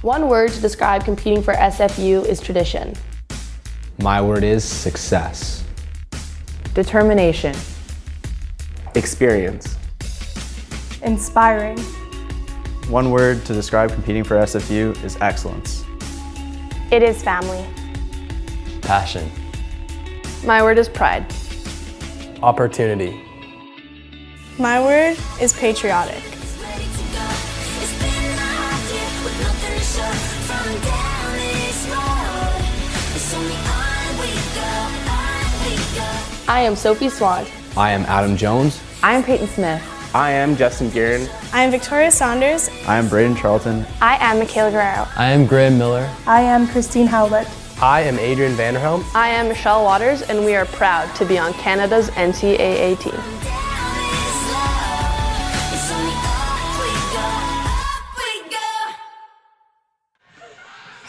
One word to describe competing for SFU is tradition. My word is success. Determination. Experience. Inspiring. One word to describe competing for SFU is excellence. It is family. Passion. My word is pride. Opportunity. My word is patriotic. I am Sophie Swan. I am Adam Jones. I am Peyton Smith. I am Justin Guerin. I am Victoria Saunders. I am Braden Charlton. I am Michaela Guerrero. I am Graham Miller. I am Christine Howlett. I am Adrian Vanderhelm. I am Michelle Waters, and we are proud to be on Canada's NCAA team.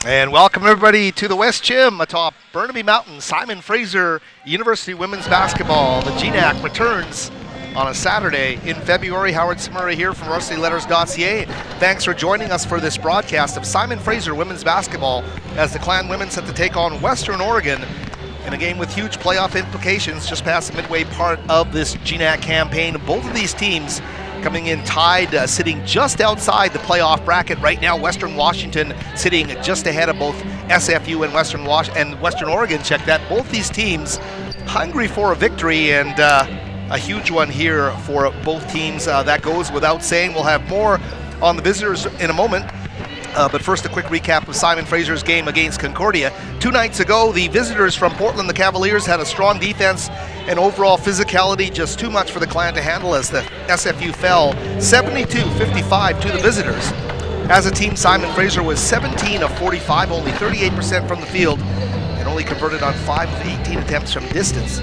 And welcome everybody to the West Gym atop Burnaby Mountain. Simon Fraser University Women's Basketball. The GNAC returns on a Saturday in February. Howard Samura here from varsityletters.ca. Thanks for joining us for this broadcast of Simon Fraser Women's Basketball as the Clan women set to take on Western Oregon in a game with huge playoff implications just past the midway part of this GNAC campaign. Both of these teams coming in tied, sitting just outside the playoff bracket right now. Western Washington sitting just ahead of both SFU and Western Oregon. Check that. Both these teams hungry for a victory, and a huge one here for both teams. That goes without saying. We'll have more on the visitors in a moment. But first, a quick recap of Simon Fraser's game against Concordia. 2 nights ago, the visitors from Portland, the Cavaliers, had a strong defense and overall physicality, just too much for the Clan to handle as the SFU fell 72-55 to the visitors. As a team, Simon Fraser was 17 of 45, only 38% from the field, and only converted on 5 of 18 attempts from distance.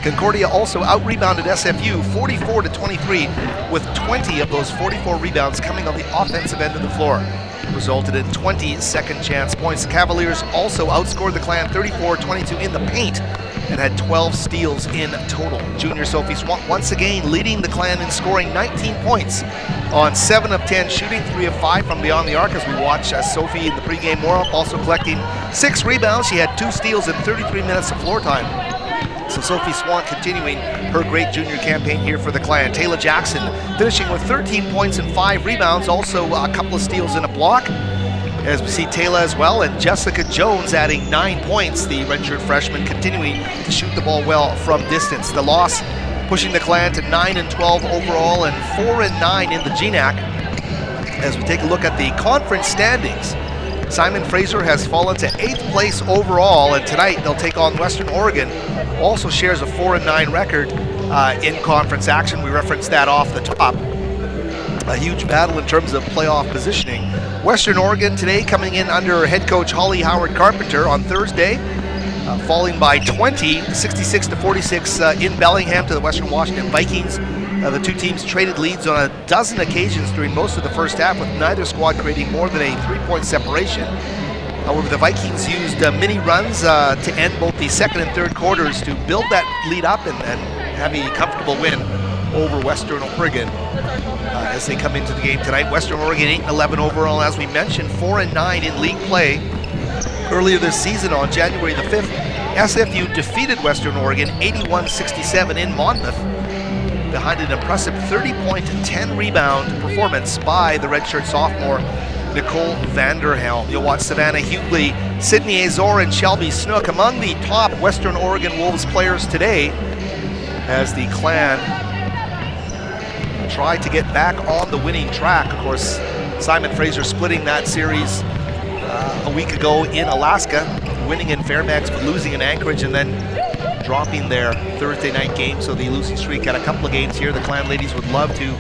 Concordia also out-rebounded SFU 44-23, with 20 of those 44 rebounds coming on the offensive end of the floor. Resulted in 20 second chance points. The Cavaliers also outscored the Clan 34-22 in the paint and had 12 steals in total. Junior Sophie Swan once again leading the Clan in scoring 19 points on 7 of 10 shooting, 3 of 5 from beyond the arc as we watch Sophie in the pregame warm-up, also collecting 6 rebounds. She had 2 steals in 33 minutes of floor time. So Sophie Swan continuing her great junior campaign here for the Clan. Taylor Jackson finishing with 13 points and 5 rebounds, also a couple of steals and a block. As we see Taylor as well, and Jessica Jones adding 9 points, the redshirt freshman continuing to shoot the ball well from distance. The loss pushing the Clan to 9-12 overall and 4-9 in the GNAC. As we take a look at the conference standings, Simon Fraser has fallen to 8th place overall, and tonight they'll take on Western Oregon. Also shares a 4-9 record in conference action. We referenced that off the top. A huge battle in terms of playoff positioning. Western Oregon today coming in under head coach Holly Howard Carpenter on Thursday, falling by 20, 66-46 in Bellingham to the Western Washington Vikings. The two teams traded leads on a dozen occasions during most of the first half, with neither squad creating more than a 3-point separation. However, the Vikings used mini runs to end both the second and third quarters to build that lead up and have a comfortable win over Western Oregon as they come into the game tonight. Western Oregon 8-11 overall, as we mentioned, 4-9 in league play. Earlier this season on January the 5th, SFU defeated Western Oregon 81-67 in Monmouth, behind an impressive 30-point and 10-rebound performance by the redshirt sophomore Nicole Vanderhelm. You'll watch Savannah Hughley, Sydney Azor, and Shelby Snook among the top Western Oregon Wolves players today as the Clan try to get back on the winning track. Of course, Simon Fraser splitting that series a week ago in Alaska, winning in Fairbanks but losing in Anchorage, and then dropping their Thursday night game. So the losing streak had a couple of games here. The Clan ladies would love to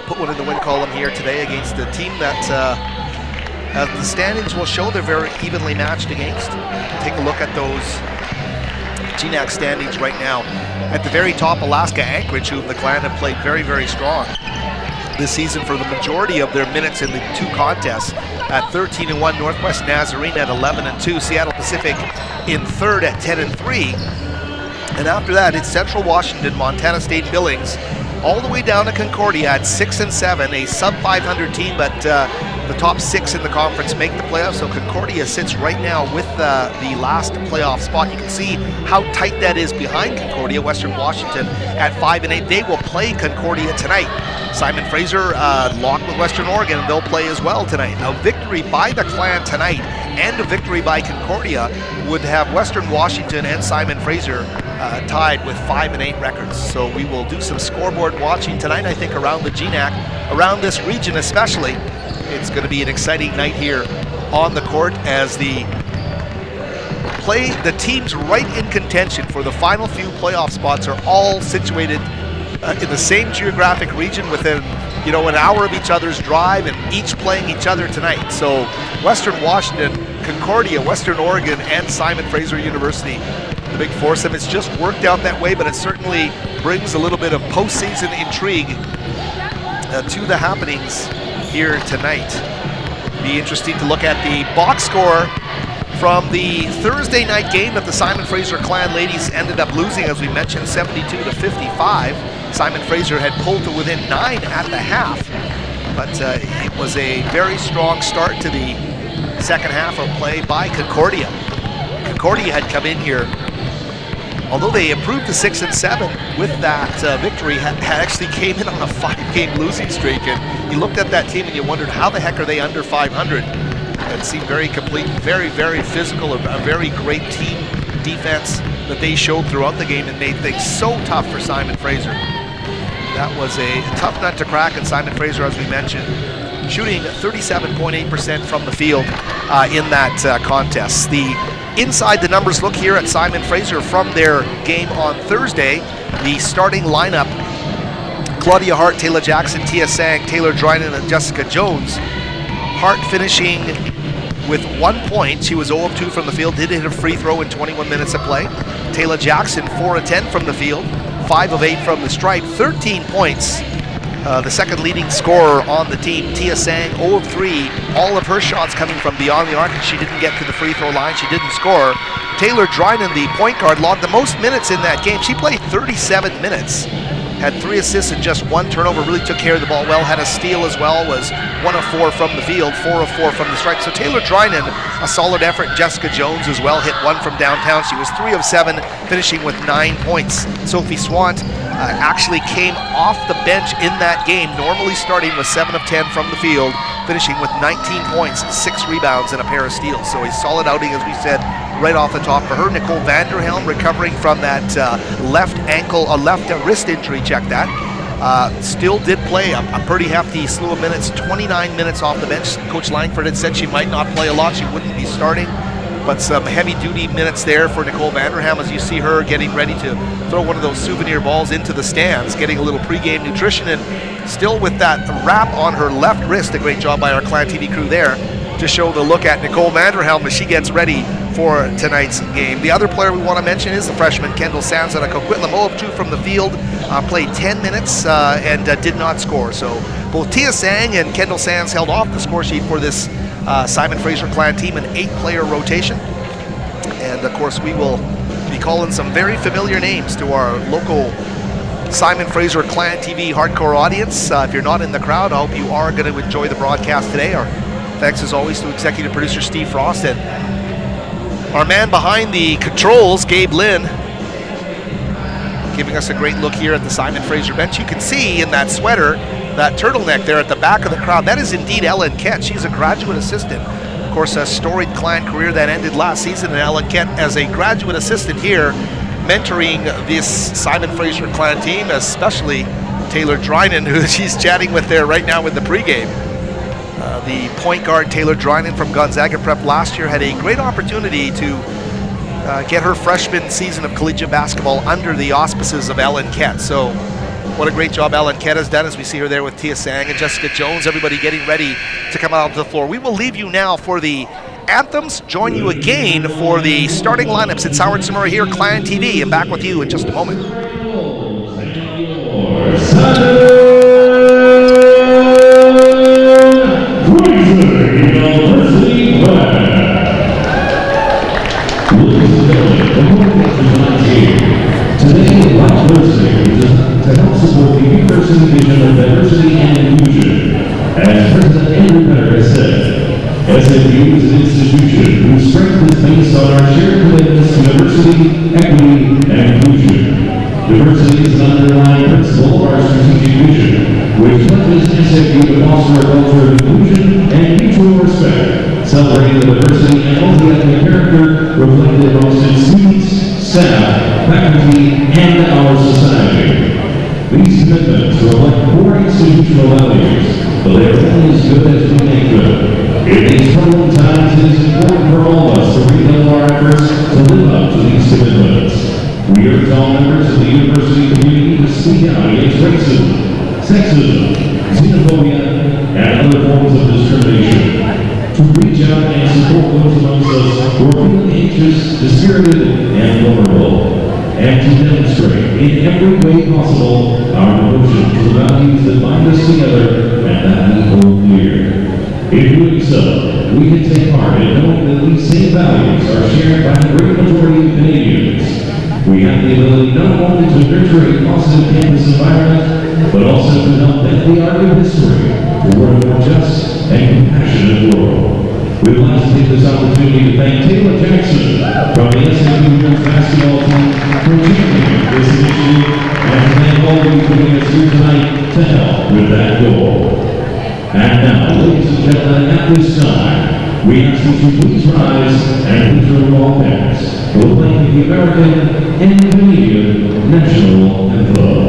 put one in the win column here today against a team that the standings will show they're very evenly matched against. Take a look at those GNAC standings right now. At the very top, Alaska Anchorage, whom the Clan have played very, very strong this season for the majority of their minutes in the 2 contests at 13-1, Northwest Nazarene at 11-2, Seattle Pacific in 3rd at 10-3. And after that, it's Central Washington, Montana State Billings, all the way down to Concordia at 6-7, a sub-500 team, but the top 6 in the conference make the playoffs. So Concordia sits right now with the last playoff spot. You can see how tight that is behind Concordia. Western Washington at 5-8. They will play Concordia tonight. Simon Fraser locked with Western Oregon. They'll play as well tonight. A victory by the Clan tonight and a victory by Concordia would have Western Washington and Simon Fraser tied with 5-8 records. So we will do some scoreboard watching tonight, I think, around the GNAC, around this region especially. It's going to be an exciting night here on the court as the teams right in contention for the final few playoff spots are all situated in the same geographic region within, you know, an hour of each other's drive, and each playing each other tonight. So Western Washington, Concordia, Western Oregon, and Simon Fraser University, the big foursome. It's just worked out that way, but it certainly brings a little bit of postseason intrigue to the happenings here tonight. Be interesting to look at the box score from the Thursday night game that the Simon Fraser Clan ladies ended up losing, as we mentioned, 72-55. Simon Fraser had pulled to within 9 at the half, but it was a very strong start to the second half of play by Concordia. Concordia had come in here, although they improved to 6-7 with that victory, had actually came in on a 5-game losing streak, and you looked at that team and you wondered, how the heck are they under 500? It seemed very complete, very, very physical, a very great team defense that they showed throughout the game and made things so tough for Simon Fraser. That was a tough nut to crack, and Simon Fraser, as we mentioned, shooting 37.8% from the field in that contest. The inside the numbers look here at Simon Fraser from their game on Thursday. The starting lineup: Claudia Hart, Taylor Jackson, Tia Sang, Taylor Drynan, and Jessica Jones. Hart finishing with 1 point. She was 0 of 2 from the field, did hit a free throw in 21 minutes of play. Taylor Jackson, 4 of 10 from the field, 5 of 8 from the stripe, 13 points. The second leading scorer on the team. Tia Sang, 0 of 3, all of her shots coming from beyond the arc, and she didn't get to the free throw line. She didn't score. Taylor Drynan, the point guard, logged the most minutes in that game. She played 37 minutes. Had 3 assists and just 1 turnover, really took care of the ball well, had a steal as well, was 1 of 4 from the field, 4 of 4 from the stripe. So Taylor Drynan, a solid effort. Jessica Jones as well, hit 1 from downtown. She was 3 of 7, finishing with 9 points. Sophie Swant actually came off the bench in that game, normally starting with 7 of 10 from the field, finishing with 19 points, 6 rebounds, and a pair of steals. So a solid outing, as we said, right off the top for her. Nicole Vanderhelm recovering from that left wrist injury, check that. Still did play a pretty hefty slew of minutes, 29 minutes off the bench. Coach Langford had said she might not play a lot, she wouldn't be starting, but some heavy-duty minutes there for Nicole Vanderhelm, as you see her getting ready to throw one of those souvenir balls into the stands, getting a little pregame nutrition, and still with that wrap on her left wrist. A great job by our Clan TV crew there to show the look at Nicole Vanderhelm as she gets ready for tonight's game. The other player we want to mention is the freshman Kendall Sands out of Coquitlam, 0 of 2 from the field, played 10 minutes and did not score. So both Tia Sang and Kendall Sands held off the score sheet for this Simon Fraser Clan team, an 8-player rotation. And of course we will be calling some very familiar names to our local Simon Fraser Clan TV hardcore audience. If you're not in the crowd, I hope you are going to enjoy the broadcast today. Our thanks as always to executive producer Steve Frost and our man behind the controls, Gabe Lynn, giving us a great look here at the Simon Fraser bench. You can see in that sweater, that turtleneck there at the back of the crowd, that is indeed Ellen Kent. She's a graduate assistant. Of course, a storied Clan career that ended last season, and Ellen Kent as a graduate assistant here, mentoring this Simon Fraser Clan team, especially Taylor Drynan, who she's chatting with there right now with the pregame. The point guard Taylor Drynan from Gonzaga Prep last year had a great opportunity to get her freshman season of collegiate basketball under the auspices of Ellen Kent. So what a great job Ellen Kent has done, as we see her there with Tia Sang and Jessica Jones, everybody getting ready to come out onto the floor. We will leave you now for the anthems, join you again for the starting lineups. It's Howard Samura here, Clan TV, and back with you in just a moment. Today, Black Thursday to help support the university vision of diversity and inclusion. As President Andrew Penner has said, foster a culture of inclusion and mutual respect, celebrating the diversity and multi-ethnic character reflected amongst its students, staff, faculty, and our society. These commitments reflect core institutional values, but they are only as good as we make good. In these troubling times, it is important for all of us to redouble our efforts to live up to these commitments. We urge all members of the university community to speak out against racism, sexism, xenophobia, and other forms of discrimination. To reach out and support those amongst us who are feeling anxious, dispirited, and vulnerable. And to demonstrate in every way possible our devotion to the values that bind us together and that we hold dear. In doing so, we can take heart in knowing that these same values are shared by the great majority of Canadians. We have the ability not only to nurture a positive campus environment, but also to help bend the arc of history toward a more just and compassionate world. We'd like to take this opportunity to thank Taylor Jackson from the SFU women's basketball team for championing this initiative, and to thank all of you for being us here tonight to help with that goal. And now, ladies and gentlemen, at this time, we ask that you please rise and please remove all pens. We'll play the American and Canadian national anthems.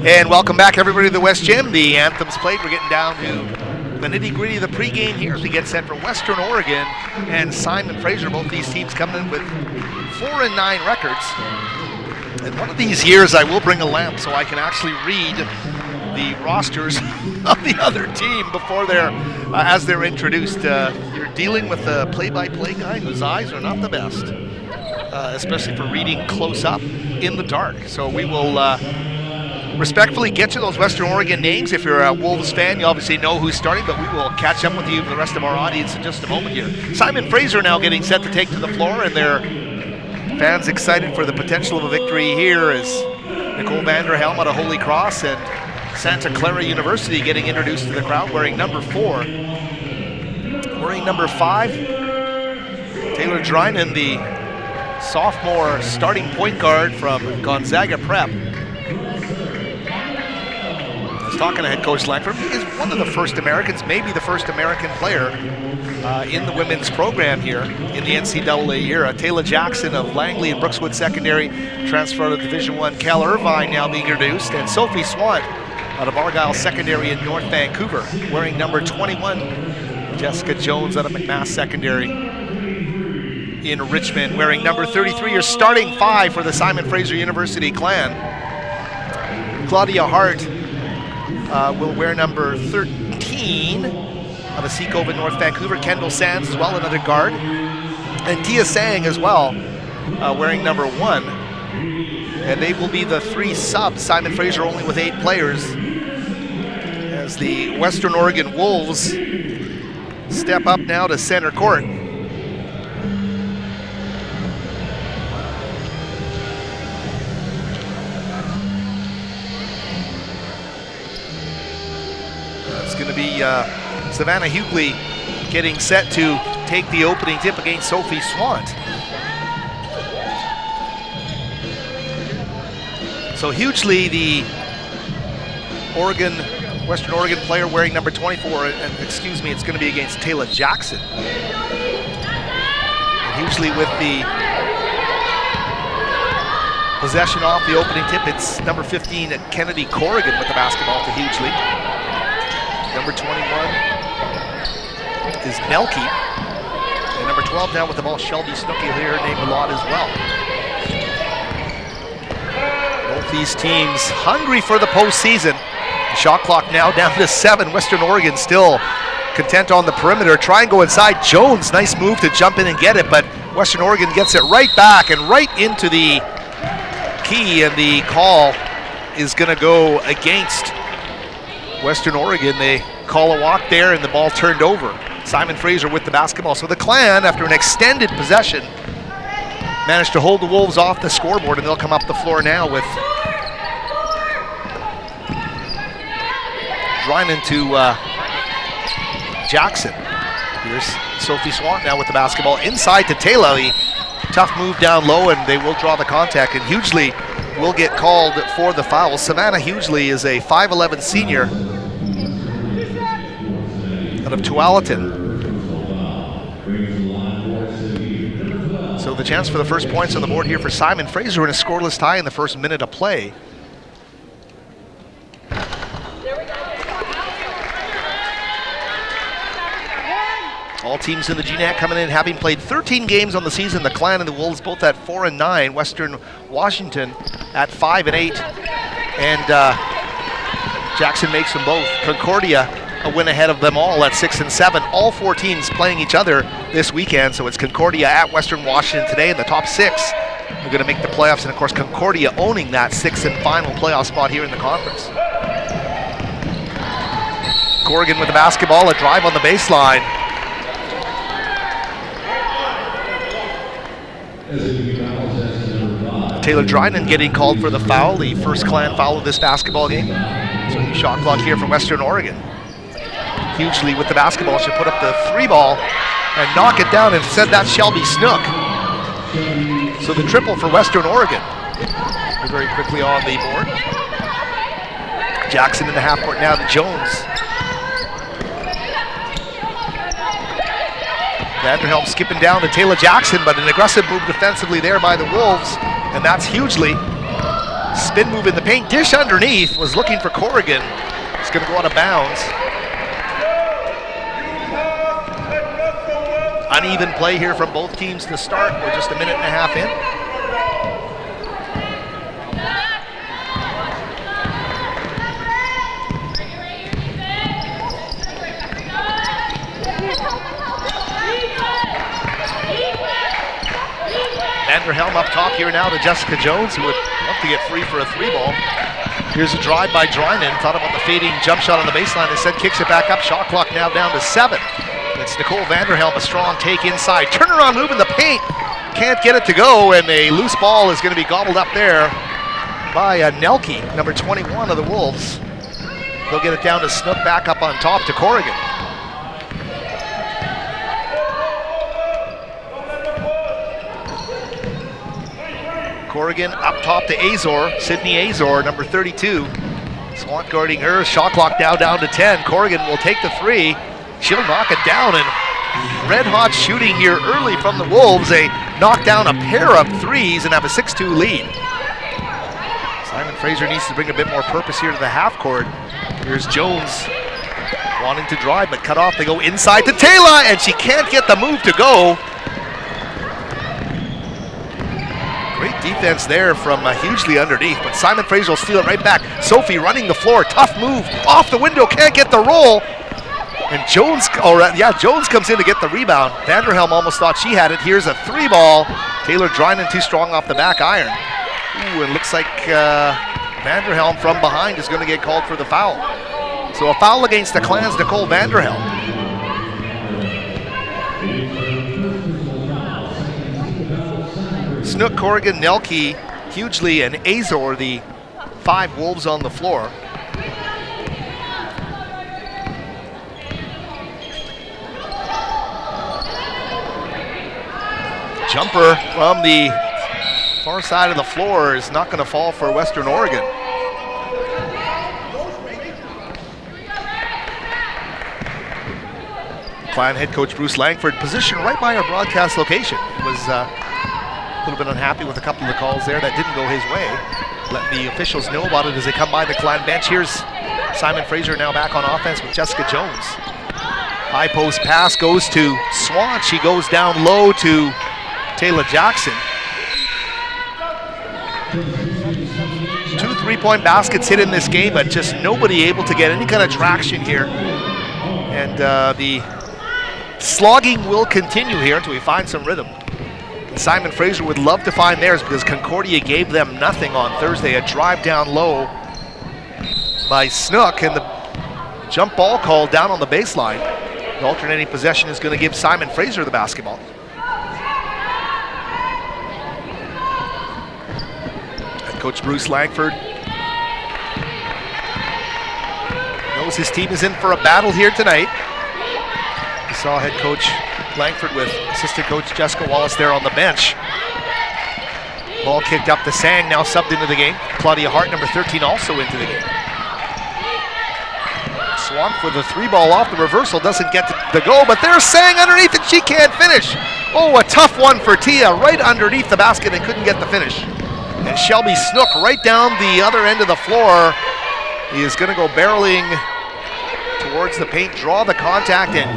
And welcome back, everybody, to the West Gym. The Anthems played. We're getting down to the nitty-gritty of the pregame here as we get set for Western Oregon and Simon Fraser. Both these teams coming in with 4-9 records. And one of these years, I will bring a lamp so I can actually read the rosters of the other team before they're as they're introduced. You're dealing with a play-by-play guy whose eyes are not the best, especially for reading close up in the dark. So we will respectfully get to those Western Oregon names. If you're a Wolves fan, you obviously know who's starting, but we will catch up with you for the rest of our audience in just a moment here. Simon Fraser now getting set to take to the floor, and their fans excited for the potential of a victory here as Nicole Vanderhelm out of Holy Cross and Santa Clara University getting introduced to the crowd wearing number 4. Wearing number 5, Taylor Drynan, the sophomore starting point guard from Gonzaga Prep. I was talking to head coach Langford. He is one of the first Americans, maybe the first American player in the women's program here in the NCAA era. Taylor Jackson of Langley and Brookswood Secondary transferred to Division I. Cal Irvine now being introduced, and Sophie Swan out of Argyle Secondary in North Vancouver wearing number 21. Jessica Jones out of McMass Secondary in Richmond wearing number 33. Your starting 5 for the Simon Fraser University Clan. Claudia Hart will wear number 13 out of Seacove in North Vancouver. Kendall Sands as well, another guard. And Tia Sang as well, wearing number 1. And they will be the 3 subs. Simon Fraser only with 8 players as the Western Oregon Wolves step up now to center court. It's going to be Savannah Hughley getting set to take the opening tip against Sophie Swant. So Hughley, the Western Oregon player wearing number 24, and excuse me, it's going to be against Taylor Jackson. And Hughley with the possession off the opening tip. It's number 15 Kennedy Corrigan with the basketball to Hughley. Number 21 is Melky. And number 12 now with the ball, Shelby Snooky here, named a lot as well. Both these teams hungry for the postseason. The shot clock now down to 7. Western Oregon still content on the perimeter. Try and go inside. Jones, nice move to jump in and get it, but Western Oregon gets it right back and right into the key, and the call is going to go against Western Oregon. They call a walk there, and the ball turned over. Simon Fraser with the basketball. So the Clan, after an extended possession, managed to hold the Wolves off the scoreboard, and they'll come up the floor now with Drynan to Jackson. Here's Sophie Swant now with the basketball inside to Taylor. Tough move down low, and they will draw the contact, and Hughley will get called for the foul. Savannah Hughley is a 5'11" senior out of Tualatin. So the chance for the first points on the board here for Simon Fraser in a scoreless tie in the first minute of play. All teams in the GNAC coming in having played 13 games on the season. The Clan and the Wolves both at 4-9. Western Washington at 5-8. And Jackson makes them both. Concordia a win ahead of them all at 6-7. All 4 teams playing each other this weekend. So it's Concordia at Western Washington today, and the top 6 are going to make the playoffs. And of course, Concordia owning that 6th and final playoff spot here in the conference. Corrigan with the basketball, a drive on the baseline. Taylor Drynan getting called for the foul, the first Clan foul of this basketball game. So the shot clock here for Western Oregon. Hughley with the basketball, should put up the 3 ball and knock it down, and said that's Shelby Snook. So the triple for Western Oregon. We're very quickly on the board. Jackson in the half court now to Jones. Vanderhelm skipping down to Taylor Jackson, but an aggressive move defensively there by the Wolves, and that's Hughley. Spin move in the paint, dish underneath, was looking for Corrigan. It's going to go out of bounds. Uneven play here from both teams to start. We're just a minute and a half in. Vanderhelm up top here now to Jessica Jones, who would love to get free for a 3 ball. Here's a drive by Dryman. Thought about the fading jump shot on the baseline. Instead, kicks it back up. Shot clock now down to 7. It's Nicole Vanderhelm, a strong take inside. Turnaround move in the paint. Can't get it to go, and a loose ball is going to be gobbled up there by Nelke, number 21 of the Wolves. They'll get it down to Snook, back up on top to Corrigan. Corrigan up top to Azor, Sydney Azor, number 32. Swant guarding her, shot clock now down to 10. Corrigan will take the 3. She'll knock it down, and red hot shooting here early from the Wolves. They knock down a pair of 3s and have a 6-2 lead. Simon Fraser needs to bring a bit more purpose here to the half court. Here's Jones wanting to drive, but cut off. They go inside to Taylor, and she can't get the move to go. Great defense there from hugely underneath, but Simon Fraser will steal it right back. Sophie running the floor, tough move, off the window, can't get the roll. And Jones, Jones comes in to get the rebound. Vanderhelm almost thought she had it. Here's a 3 ball. Taylor Drynan too strong off the back iron. Ooh, and looks like Vanderhelm from behind is going to get called for the foul. So a foul against the Clans' Nicole Vanderhelm. Snook, Corrigan, Nelke, Hughley, and Azor, the 5 Wolves on the floor. Jumper from the far side of the floor is not going to fall for Western Oregon. Clan head coach Bruce Langford positioned right by our broadcast location. Was a little bit unhappy with a couple of the calls there that didn't go his way. Let the officials know about it as they come by the Clan bench. Here's Simon Fraser now back on offense with Jessica Jones. High post pass goes to Swant. She goes down low to Taylor Jackson. 2 3-point baskets hit in this game, but just nobody able to get any kind of traction here. And the slogging will continue here until we find some rhythm. And Simon Fraser would love to find theirs because Concordia gave them nothing on Thursday. A drive down low by Snook, and the jump ball call down on the baseline. The alternating possession is going to give Simon Fraser the basketball. Coach Bruce Langford knows his team is in for a battle here tonight. We saw head coach Langford with assistant coach Jessica Wallace there on the bench. Ball kicked up to Sang, now subbed into the game. Claudia Hart, number 13, also into the game. Swamp with a 3 ball off the reversal, doesn't get the go, but there's Sang underneath and she can't finish. Oh, a tough one for Tia, right underneath the basket and couldn't get the finish. And Shelby Snook right down the other end of the floor. He is going to go barreling towards the paint, draw the contact, and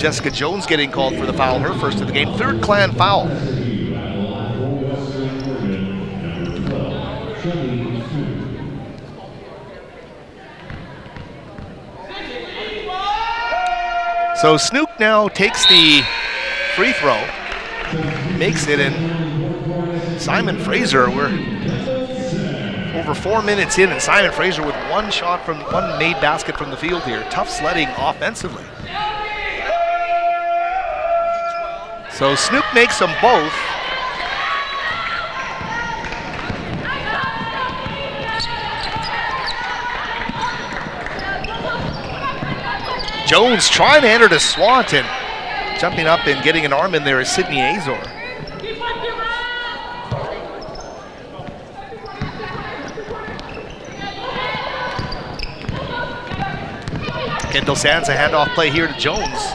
Jessica Jones getting called for the foul, her first of the game. 3rd Clan foul. So Snook now takes the free throw, makes it, and Simon Fraser, we're over 4 minutes in, and Simon Fraser with one made basket from the field here. Tough sledding offensively. So Snook makes them both. Jones trying to enter to Swanton. Jumping up and getting an arm in there is Sydney Azor. Kendall Sands, a handoff play here to Jones.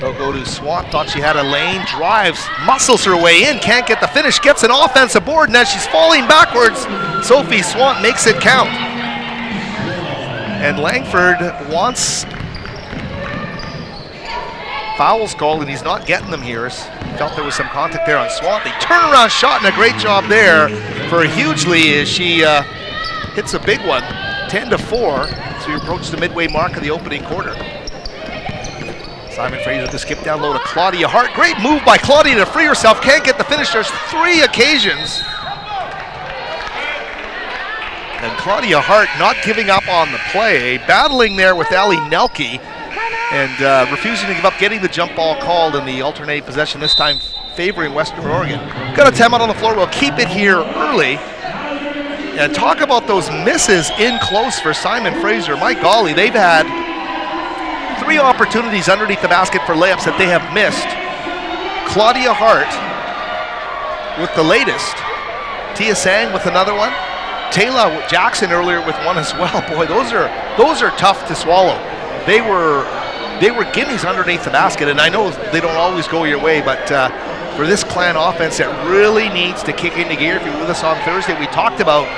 They'll go to Swant, thought she had a lane, drives, muscles her way in, can't get the finish, gets an offensive board, and as she's falling backwards, Sophie Swant makes it count. And Langford wants fouls called, and he's not getting them here. Felt there was some contact there on Swant. The turnaround shot, and a great job there for Hughley as she hits a big one, 10-4. So we approach the midway mark of the opening quarter. Simon Fraser to skip down low to Claudia Hart. Great move by Claudia to free herself. Can't get the finish. There's 3 occasions And Claudia Hart not giving up on the play, battling there with Ellie Nelke, and refusing to give up, getting the jump ball called in the alternate possession, this time favoring Western Oregon. Got a timeout on the floor. We'll keep it here early. And talk about those misses in close for Simon Fraser. My golly, they've had 3 opportunities underneath the basket for layups that they have missed. Claudia Hart with the latest. Tia Sang with another one. Taylor Jackson earlier with one as well. Boy, those are tough to swallow. They were gimmies underneath the basket, and I know they don't always go your way, but for this Clan offense that really needs to kick into gear. If you were with us on Thursday, we talked about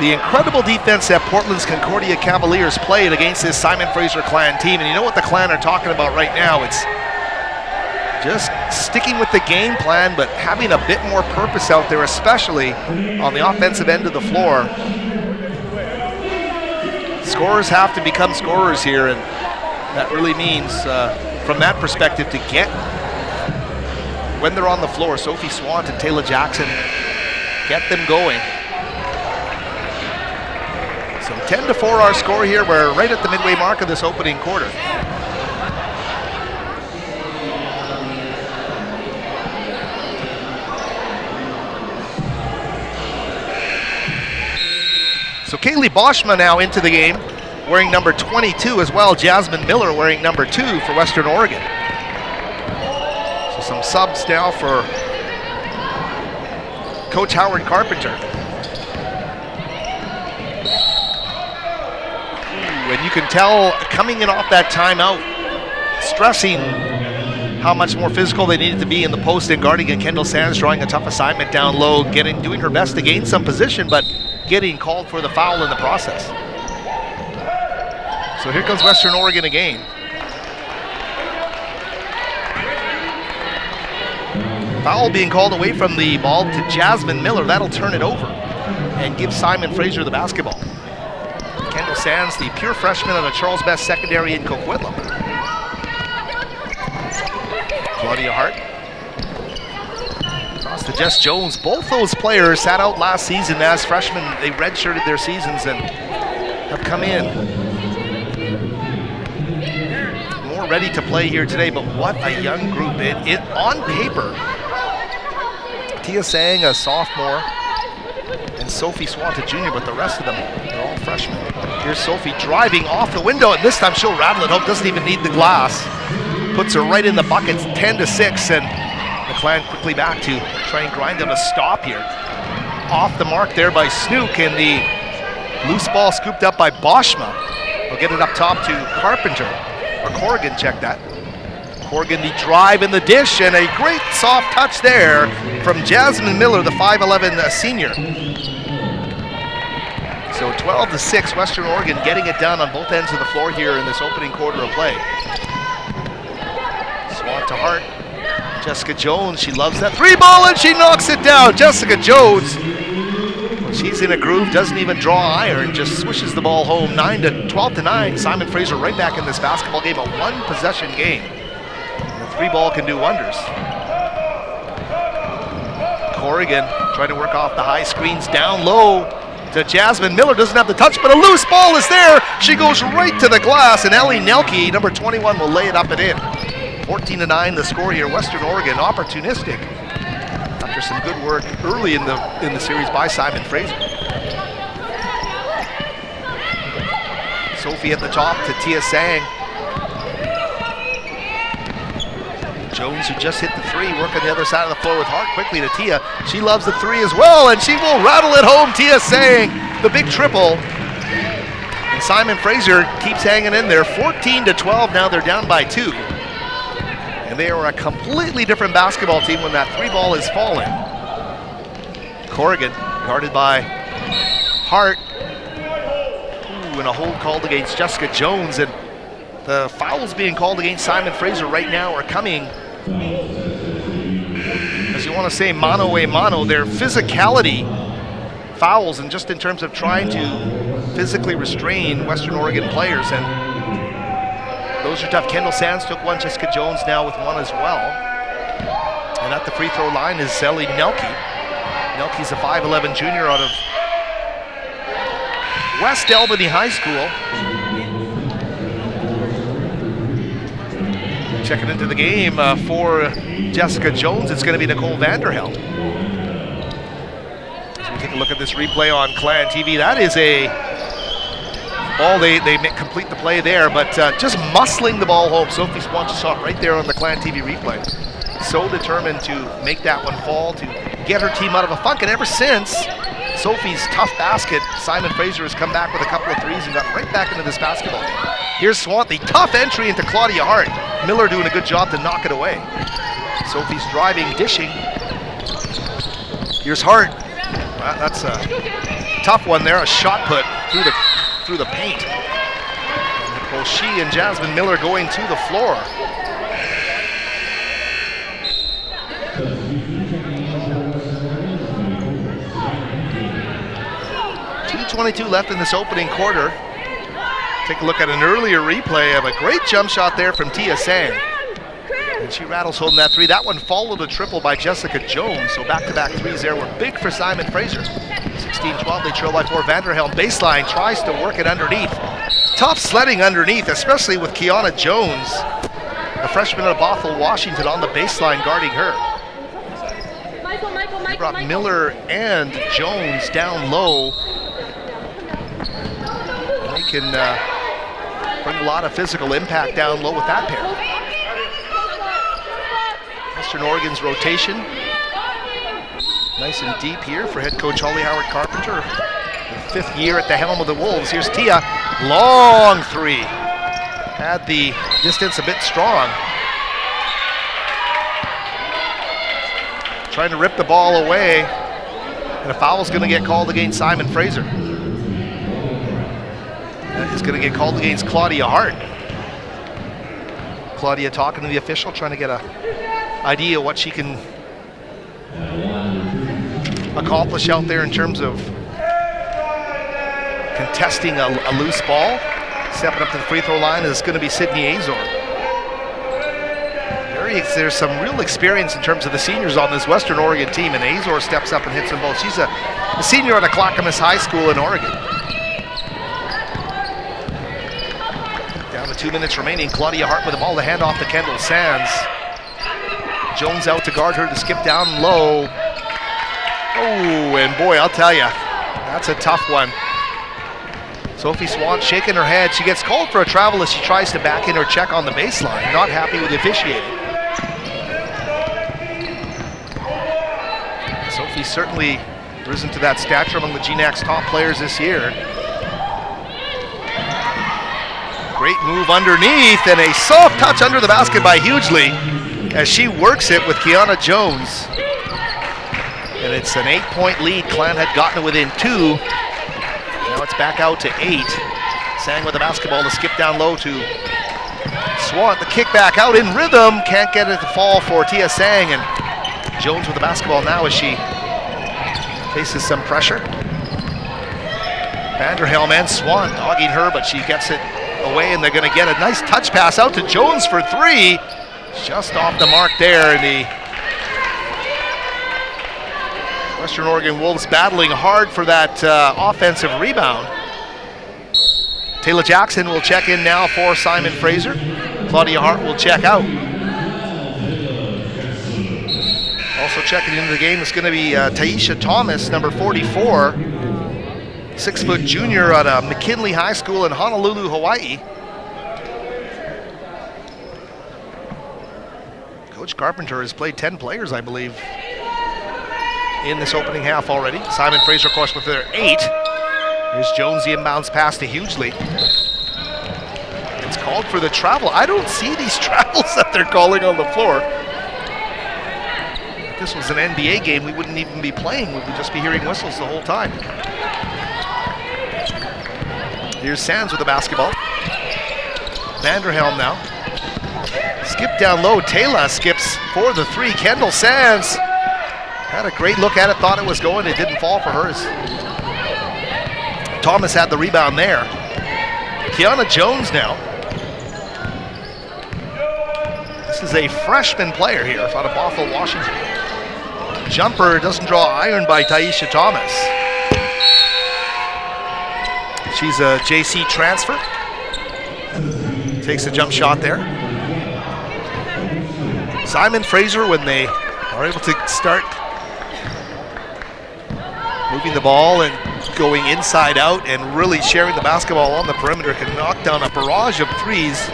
the incredible defense that Portland's Concordia Cavaliers played against this Simon Fraser Clan team, and you know what the Clan are talking about right now. It's just sticking with the game plan, but having a bit more purpose out there, especially on the offensive end of the floor. Scorers have to become scorers here, and that really means, from that perspective, to get, when they're on the floor, Sophie Swant and Taylor Jackson, get them going. So 10-4 our score here. We're right at the midway mark of this opening quarter. So Kaylee Boschma now into the game, wearing number 22 as well. Jasmine Miller wearing number 2 for Western Oregon. So some subs now for Coach Howard Carpenter. And you can tell coming in off that timeout, stressing how much more physical they needed to be in the post and guarding, and Kendall Sands drawing a tough assignment down low, doing her best to gain some position, but getting called for the foul in the process. So here comes Western Oregon again. Foul being called away from the ball to Jasmine Miller. That'll turn it over and give Simon Fraser the basketball. Kendall Sands, the pure freshman of the Charles Best Secondary in Coquitlam. Claudia Hart. Across to Jess Jones. Both those players sat out last season as freshmen. They redshirted their seasons and have come in more ready to play here today. But what a young group. It on paper, Tia Sang, a sophomore, and Sophie Swant, a junior, but the rest of them, they're all freshmen. Here's Sophie driving off the window, and this time she'll rattle it home. Doesn't even need the glass. Puts her right in the bucket, 10-6, and the Clan quickly back to try and grind them a stop here. Off the mark there by Snook, and the loose ball scooped up by Boschma. We'll get it up top to Carpenter, or Corrigan, check that. Corrigan, the drive and the dish, and a great soft touch there from Jasmine Miller, the 5'11" senior. So 12-6, Western Oregon getting it done on both ends of the floor here in this opening quarter of play. Swant to Hart. Jessica Jones, she loves that 3-ball, and she knocks it down. Jessica Jones, she's in a groove, doesn't even draw iron, just swishes the ball home. 12-9. Simon Fraser right back in this basketball game, a one-possession game. And the 3-ball can do wonders. Corrigan trying to work off the high screens down low to Jasmine Miller. Doesn't have the touch, but a loose ball is there. She goes right to the glass, and Ellie Nelke, number 21, will lay it up and in. 14-9 the score here. Western Oregon opportunistic after some good work early in the series by Simon Fraser. Sophie at the top to Tia Sang. Jones, who just hit the 3, work on the other side of the floor with Hart quickly to Tia. She loves the 3 as well, and she will rattle it home. Tia Sang, the big triple. And Simon Fraser keeps hanging in there. 14-12 now, they're down by 2. And they are a completely different basketball team when that 3-ball is falling. Corrigan, guarded by Hart. Ooh, and a hold called against Jessica Jones, and the fouls being called against Simon Fraser right now are coming, as you want to say, mano a mano. They're physicality fouls, and just in terms of trying to physically restrain Western Oregon players, and those are tough. Kendall Sands took one, Jessica Jones now with one as well. And at the free throw line is Ellie Nelke. Nelke's a 5'11" junior out of West Albany High School. Checking into the game for Jessica Jones, it's going to be Nicole Vanderhelm. As we take a look at this replay on Clan TV, that is a ball, they complete the play there, but just muscling the ball home. Sophie Swan just saw it right there on the Clan TV replay. So determined to make that one fall, to get her team out of a funk, and ever since Sophie's tough basket, Simon Fraser has come back with a couple of threes and got right back into this basketball game. Here's Swan, the tough entry into Claudia Hart. Miller doing a good job to knock it away. Sophie's driving, dishing. Here's Hart. That's a tough one there, a shot put through the paint. And both she and Jasmine Miller going to the floor. 2:22 left in this opening quarter. Take a look at an earlier replay of a great jump shot there from Tia Sang. And she rattles home that three. That one followed a triple by Jessica Jones. So back-to-back threes there were big for Simon Fraser. 16-12, they trail by 4. Vanderhelm baseline, tries to work it underneath. Tough sledding underneath, especially with Kiana Jones, the freshman out of Bothell, Washington, on the baseline guarding her. They brought Miller and Jones down low. They can bring a lot of physical impact down low with that pair. Western Oregon's rotation, nice and deep here for head coach Holly Howard Carpenter. The 5th year at the helm of the Wolves. Here's Tia, long three. Had the distance a bit strong. Trying to rip the ball away, and a foul's going to get called against Simon Fraser. That is going to get called against Claudia Hart. Claudia talking to the official, trying to get an idea what she can accomplish out there in terms of contesting a loose ball. Stepping up to the free throw line is going to be Sydney Azor. There's some real experience in terms of the seniors on this Western Oregon team, and Azor steps up and hits them both. She's a senior at Clackamas High School in Oregon. Down to 2 minutes remaining. Claudia Hart with the ball to hand off to Kendall Sands. Jones out to guard her, to skip down low. Oh, and boy, I'll tell you, that's a tough one. Sophie Swan shaking her head. She gets called for a travel as she tries to back in her check on the baseline. Not happy with the officiating. Sophie's certainly risen to that stature among the GNAC's top players this year. Great move underneath, and a soft touch under the basket by Hughley as she works it with Kiana Jones. And it's an 8-point lead. Clan had gotten it within 2. Now it's back out to 8. Sang with the basketball to skip down low to Swan. The kick back out in rhythm. Can't get it to fall for Tia Sang. And Jones with the basketball now as she faces some pressure. Vanderhelm and Swan dogging her, but she gets it away, and they're going to get a nice touch pass out to Jones for 3. Just off the mark there. And the Western Oregon Wolves battling hard for that offensive rebound. Taylor Jackson will check in now for Simon Fraser. Claudia Hart will check out. Also checking into the game is going to be Taisha Thomas, number 44. 6-foot junior at McKinley High School in Honolulu, Hawaii. Coach Carpenter has played 10 players, I believe, in this opening half already. Simon Fraser, of course, with their 8. Here's Jones, the inbounds pass to Hughley. It's called for the travel. I don't see these travels that they're calling on the floor. If this was an NBA game, we wouldn't even be playing. We would just be hearing whistles the whole time. Here's Sands with the basketball. Vanderhelm now. Skip down low. Taylor skips for the 3. Kendall Sands had a great look at it, thought it was going. It didn't fall for hers. Thomas had the rebound there. Kiana Jones now. This is a freshman player here out of Bothell, Washington. Jumper doesn't draw iron by Taisha Thomas. She's a JC transfer. Takes a jump shot there. Simon Fraser, when they are able to start moving the ball and going inside out and really sharing the basketball on the perimeter, can knock down a barrage of threes,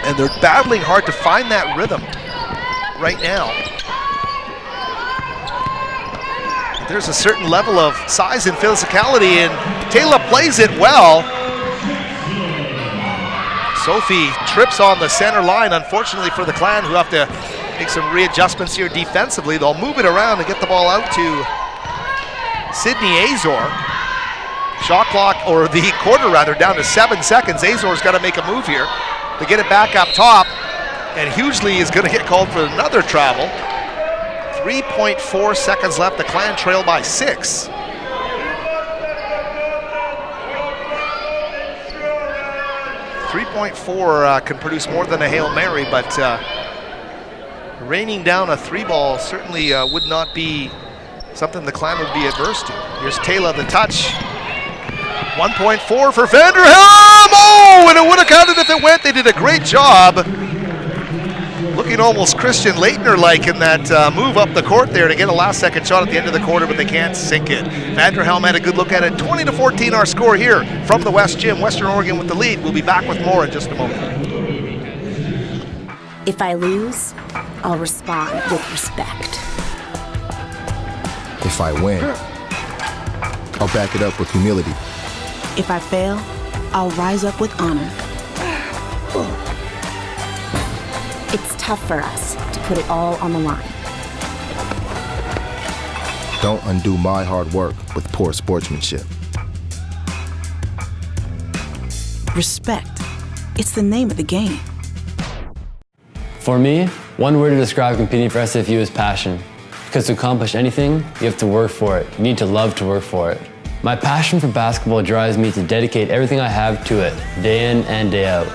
and they're battling hard to find that rhythm right now. There's a certain level of size and physicality, and Taylor plays it well. Sophie trips on the center line, unfortunately for the Clan, who have to make some readjustments here defensively. They'll move it around and get the ball out to Sydney Azor. Shot clock, or the quarter rather, down to 7 seconds. Azor's got to make a move here to get it back up top, and Hughley is going to get called for another travel. 3.4 seconds left. The Clan trail by 6. .4 can produce more than a Hail Mary, but raining down a 3-ball certainly would not be something the Clan would be adverse to. Here's Taylor, the touch. 1.4 for Vanderhelm! Oh, and it would have counted if it went. They did a great job. Looking almost Christian Leitner-like in that move up the court there to get a last-second shot at the end of the quarter, but they can't sink it. Vanderhelm had a good look at it. 20-14 our score here from the West Gym. Western Oregon with the lead. We'll be back with more in just a moment. If I lose, I'll respond with respect. If I win, I'll back it up with humility. If I fail, I'll rise up with honor. It's tough for us to put it all on the line. Don't undo my hard work with poor sportsmanship. Respect. It's the name of the game. For me, one word to describe competing for SFU is passion. Because to accomplish anything, you have to work for it. You need to love to work for it. My passion for basketball drives me to dedicate everything I have to it, day in and day out.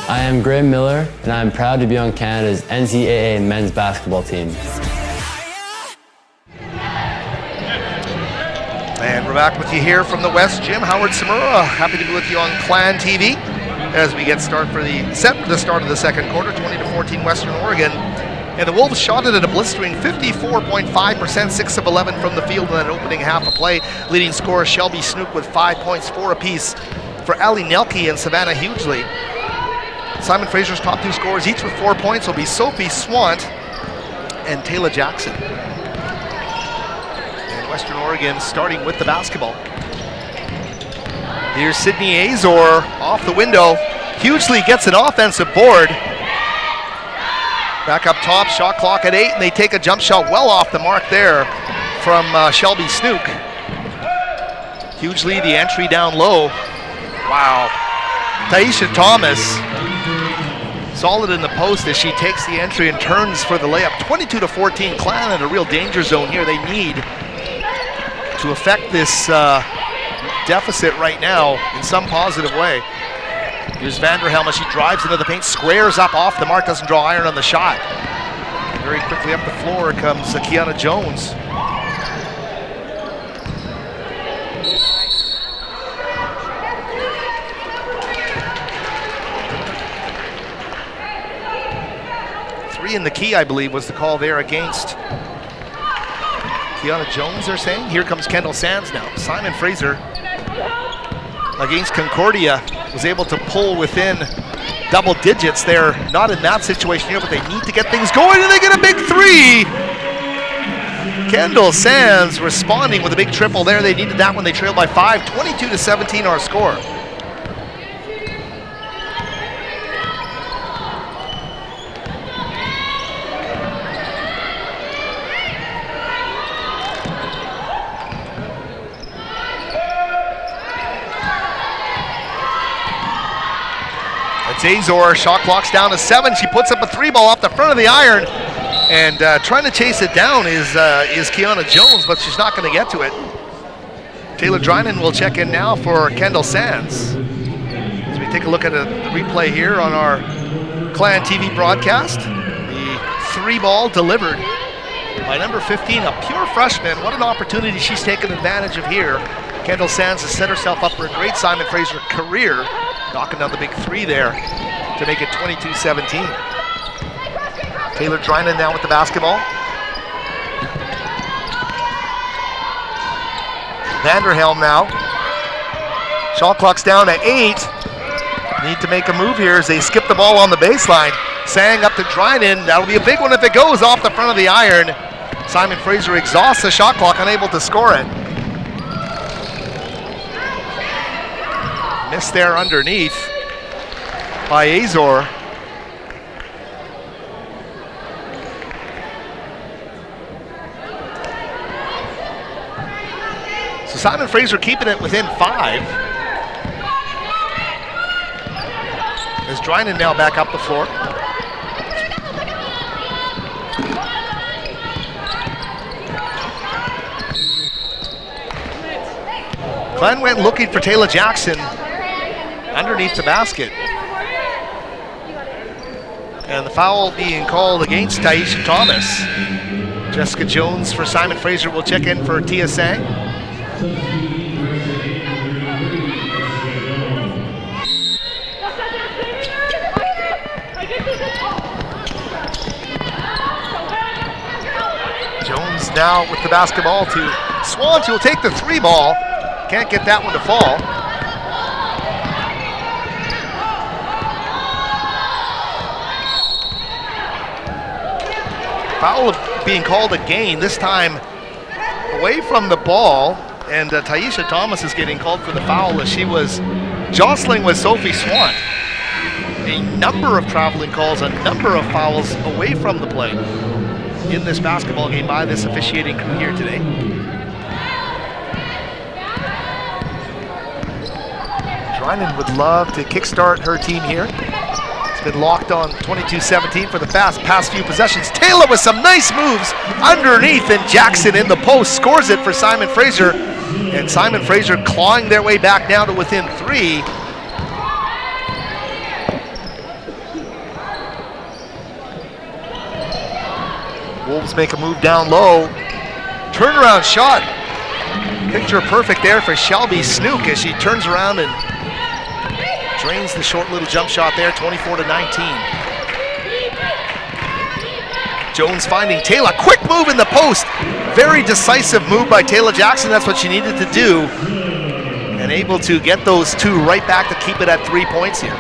I am Graham Miller, and I am proud to be on Canada's NCAA men's basketball team. And we're back with you here from the West Gym. Howard Samura, happy to be with you on Clan TV as we get set for the start of the second quarter, 20-14 Western Oregon. And the Wolves shot it at a blistering 54.5%, 6 of 11 from the field in that opening half of play. Leading scorer Shelby Snook with 5 points, 4 apiece for Ali Nelke and Savannah Hughley. Simon Fraser's top 2 scorers, each with 4 points, will be Sophie Swant and Taylor Jackson. And Western Oregon starting with the basketball. Here's Sydney Azor off the window. Hughley gets an offensive board. Back up top, shot clock at 8, and they take a jump shot well off the mark there from Shelby Snook. Hughley, the entry down low. Wow. Taisha Thomas, solid in the post as she takes the entry and turns for the layup. 22-14, Clan in a real danger zone here. They need to affect this deficit right now in some positive way. Here's Vanderhelm as she drives into the paint, squares up off the mark, doesn't draw iron on the shot. Very quickly up the floor comes Kiana Jones. In the key, I believe, was the call there against Kiana Jones, they're saying. Here comes Kendall Sands now. Simon Fraser against Concordia was able to pull within double digits. They're not in that situation here, but they need to get things going, and they get a big 3. Kendall Sands responding with a big triple there. They needed that when they trailed by 5. 22-17 our score. Azor, shot clock's down to 7. She puts up a 3-ball off the front of the iron, and trying to chase it down is Kiana Jones, but she's not going to get to it. Taylor Drynan will check in now for Kendall Sands. As we take a look at the replay here on our Clan TV broadcast. The 3-ball delivered by number 15, a pure freshman. What an opportunity she's taken advantage of here. Kendall Sands has set herself up for a great Simon Fraser career, knocking down the big 3 there to make it 22-17. Taylor Drynan now with the basketball. Vanderhelm now. Shot clock's down to 8. Need to make a move here as they skip the ball on the baseline. Sang up to Drynan. That'll be a big one if it goes off the front of the iron. Simon Fraser exhausts the shot clock, unable to score it. Missed there underneath by Azor. So Simon Fraser keeping it within 5. As Drynan now back up the floor. Glenn went looking for Taylor Jackson underneath the basket. And the foul being called against Taisha Thomas. Jessica Jones for Simon Fraser will check in for Tia Sang. Jones now with the basketball to Swans, who will take the 3-ball. Can't get that one to fall. Foul being called again, this time away from the ball. And Taisha Thomas is getting called for the foul as she was jostling with Sophie Swan. A number of traveling calls, a number of fouls away from the play in this basketball game by this officiating crew here today. Drynan would love to kickstart her team here. It's been locked on 22-17 for the past few possessions. Taylor with some nice moves underneath, and Jackson in the post scores it for Simon Fraser. And Simon Fraser clawing their way back now to within 3. Wolves make a move down low. Turnaround shot. Picture perfect there for Shelby Snook as she turns around and drains the short little jump shot there, 24-19. Jones finding Taylor. Quick move in the post. Very decisive move by Taylor Jackson. That's what she needed to do. And able to get those 2 right back to keep it at 3 points here.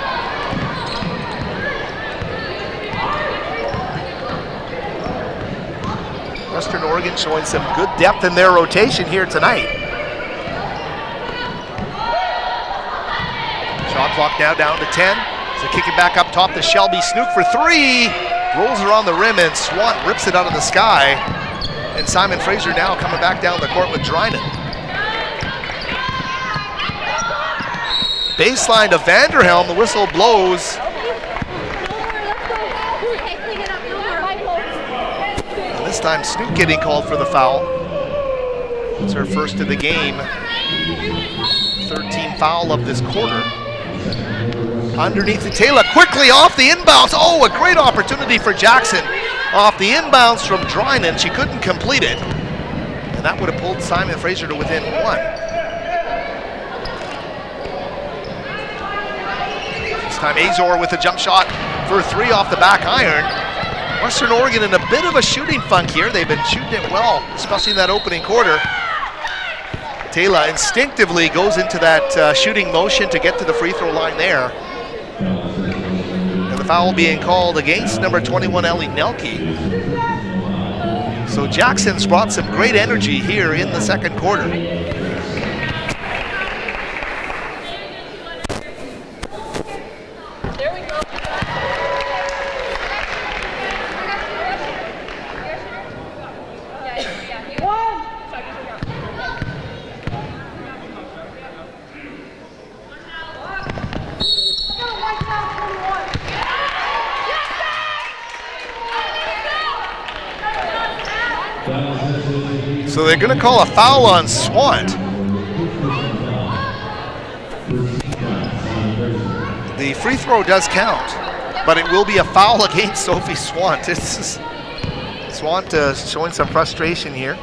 Western Oregon showing some good depth in their rotation here tonight. Shot clock now down to 10. So kick it back up top to Shelby Snook for 3. Rolls her on the rim and Swant rips it out of the sky. And Simon Fraser now coming back down the court with Drynan. Baseline to Vanderhelm. The whistle blows. And this time Snook getting called for the foul. It's her first of the game. 13 foul of this quarter. Underneath to Taylor, quickly off the inbounds. Oh, a great opportunity for Jackson. Off the inbounds from Drynan, she couldn't complete it. And that would have pulled Simon Fraser to within 1. This time Azor with a jump shot for 3 off the back iron. Western Oregon in a bit of a shooting funk here. They've been shooting it well, especially in that opening quarter. Taylor instinctively goes into that shooting motion to get to the free throw line there. And the foul being called against number 21, Ellie Nelke. So Jackson's brought some great energy here in the second quarter. So they're going to call a foul on Swant. The free throw does count, but it will be a foul against Sophie Swant. Swant showing some frustration here.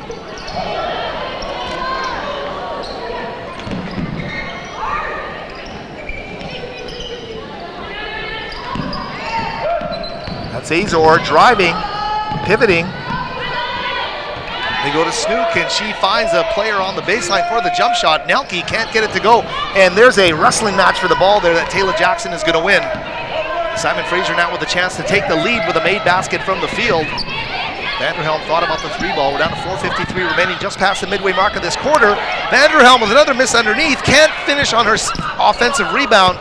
That's Azor driving, pivoting. They go to Snook, and she finds a player on the baseline for the jump shot. Nelke can't get it to go, and there's a wrestling match for the ball there that Taylor Jackson is going to win. Simon Fraser now with a chance to take the lead with a made basket from the field. Vanderhelm thought about the 3-ball. We're down to 4:53 remaining, just past the midway mark of this quarter. Vanderhelm with another miss underneath, can't finish on her offensive rebound.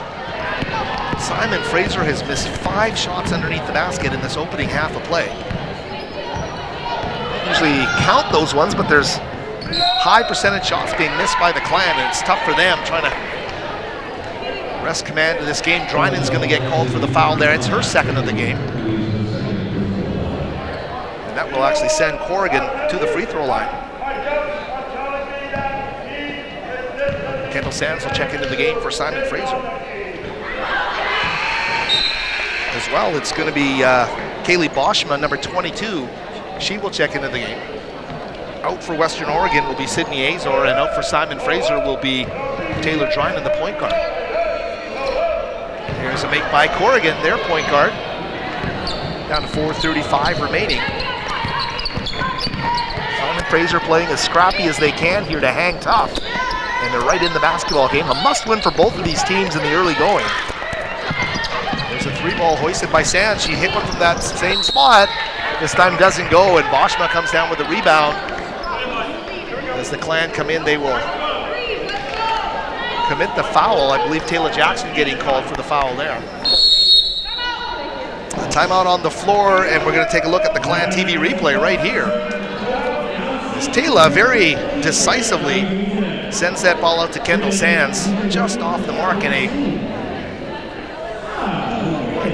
Simon Fraser has missed 5 shots underneath the basket in this opening half of play. Usually count those ones, but there's high percentage shots being missed by the Clan, and it's tough for them trying to wrest command of this game. Drynan's going to get called for the foul there. It's her second of the game. And that will actually send Corrigan to the free throw line. Kendall Sands will check into the game for Simon Fraser. As well, it's going to be Kaylee Boschma, number 22. She will check into the game. Out for Western Oregon will be Sydney Azor, and out for Simon Fraser will be Taylor Drynan, the point guard. Here's a make by Corrigan, their point guard. Down to 4:35 remaining. Simon Fraser playing as scrappy as they can here to hang tough. And they're right in the basketball game. A must-win for both of these teams in the early going. There's a 3-ball hoisted by Sands. She hit one from that same spot. This time doesn't go, and Boschma comes down with the rebound. As the Clan come in, they will commit the foul. I believe Taylor Jackson getting called for the foul there. A timeout on the floor, and we're going to take a look at the Clan TV replay right here. As Taylor very decisively sends that ball out to Kendall Sands, just off the mark in a...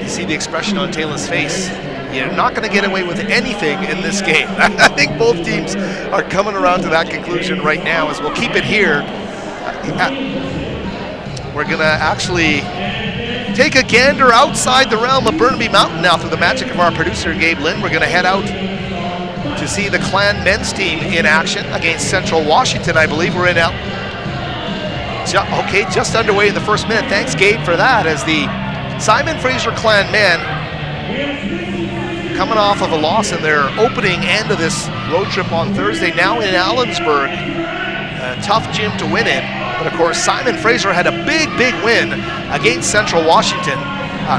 You see the expression on Taylor's face. You're not going to get away with anything in this game. I think both teams are coming around to that conclusion right now, as we'll keep it here. We're going to actually take a gander outside the realm of Burnaby Mountain now through the magic of our producer, Gabe Lynn. We're going to head out to see the Clan men's team in action against Central Washington. I believe we're in out. Okay, just underway in the first minute. Thanks, Gabe, for that, as the Simon Fraser Clan men coming off of a loss in their opening end of this road trip on Thursday, now in Allensburg. A tough gym to win in, but of course Simon Fraser had a big win against Central Washington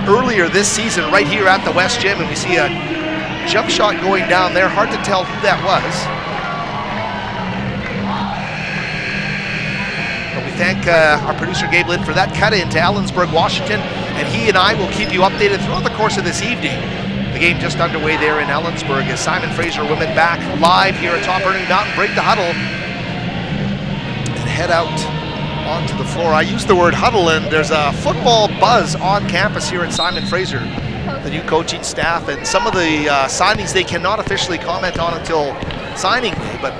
earlier this season right here at the West Gym, and we see a jump shot going down there. Hard to tell who that was. But we thank our producer Gabe Lynn for that cut into Allensburg, Washington, and he and I will keep you updated throughout the course of this evening. The game just underway there in Allensburg as Simon Fraser women back live here at Top Burnaby Mountain. Break the huddle and head out onto the floor. I used the word huddle, and there's a football buzz on campus here at Simon Fraser. The new coaching staff and some of the signings they cannot officially comment on until signing day, but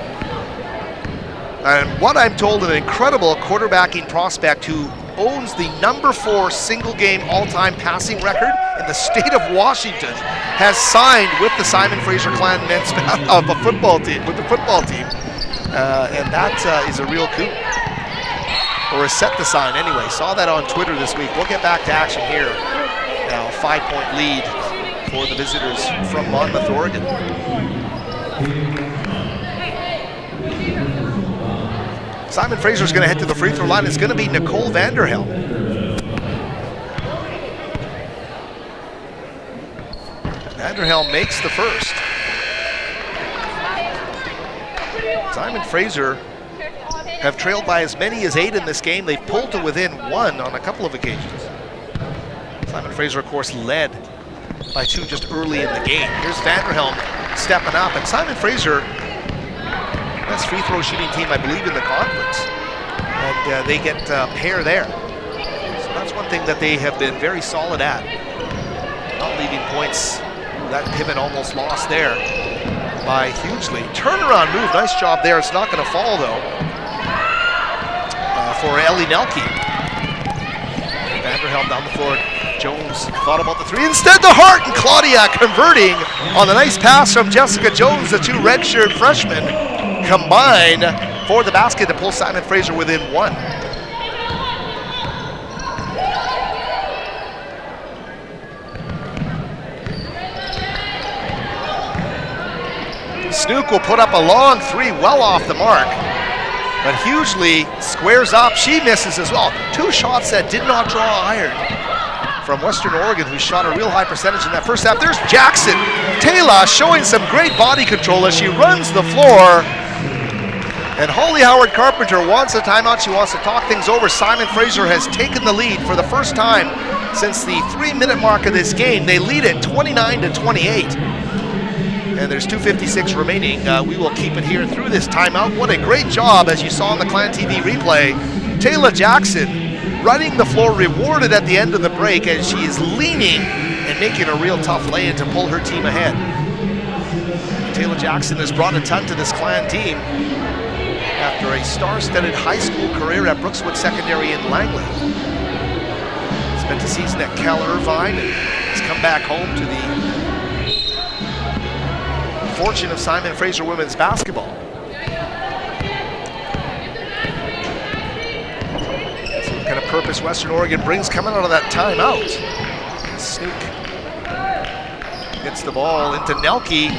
what I'm told, an incredible quarterbacking prospect who owns the number 4 single-game all-time passing record in the state of Washington has signed with the Simon Fraser Clan men's football team, and that is a real coup, or is set to sign anyway. Saw that on Twitter this week. We'll get back to action here. Now, 5-point lead for the visitors from Monmouth, Oregon. Simon Fraser's going to head to the free throw line. It's going to be Nicole Vanderhelm. Vanderhelm makes the first. Simon Fraser have trailed by as many as 8 in this game. They've pulled to within 1 on a couple of occasions. Simon Fraser, of course, led by 2 just early in the game. Here's Vanderhelm stepping up, and Simon Fraser, best free throw shooting team, I believe, in the conference. And they get a pair there. So that's one thing that they have been very solid at. Not leaving points. That pivot almost lost there by hugely. Turnaround move, nice job there. It's not going to fall, though, for Ellie Nelke. Vanderhelm down the floor. Jones thought about the three. Instead, the Hart, and Claudia converting on the nice pass from Jessica Jones. The two redshirt freshmen combine for the basket to pull Simon Fraser within one. Snook will put up a long three, well off the mark. But Hughley squares up. She misses as well. Two shots that did not draw iron from Western Oregon, who shot a real high percentage in that first half. There's Jackson. Taylor showing some great body control as she runs the floor. And Holly Howard-Carpenter wants a timeout. She wants to talk things over. Simon Fraser has taken the lead for the first time since the 3-minute mark of this game. They lead it 29-28. And there's 2:56 remaining. We will keep it here through this timeout. What a great job, as you saw on the Clan TV replay. Taylor Jackson running the floor, rewarded at the end of the break as she is leaning and making a real tough lay-in to pull her team ahead. Taylor Jackson has brought a ton to this Clan team after a star-studded high school career at Brookswood Secondary in Langley. Spent a season at Cal Irvine and has come back home to the fortune of Simon Fraser women's basketball. So what kind of purpose Western Oregon brings coming out of that timeout. Snook gets the ball into Nelke,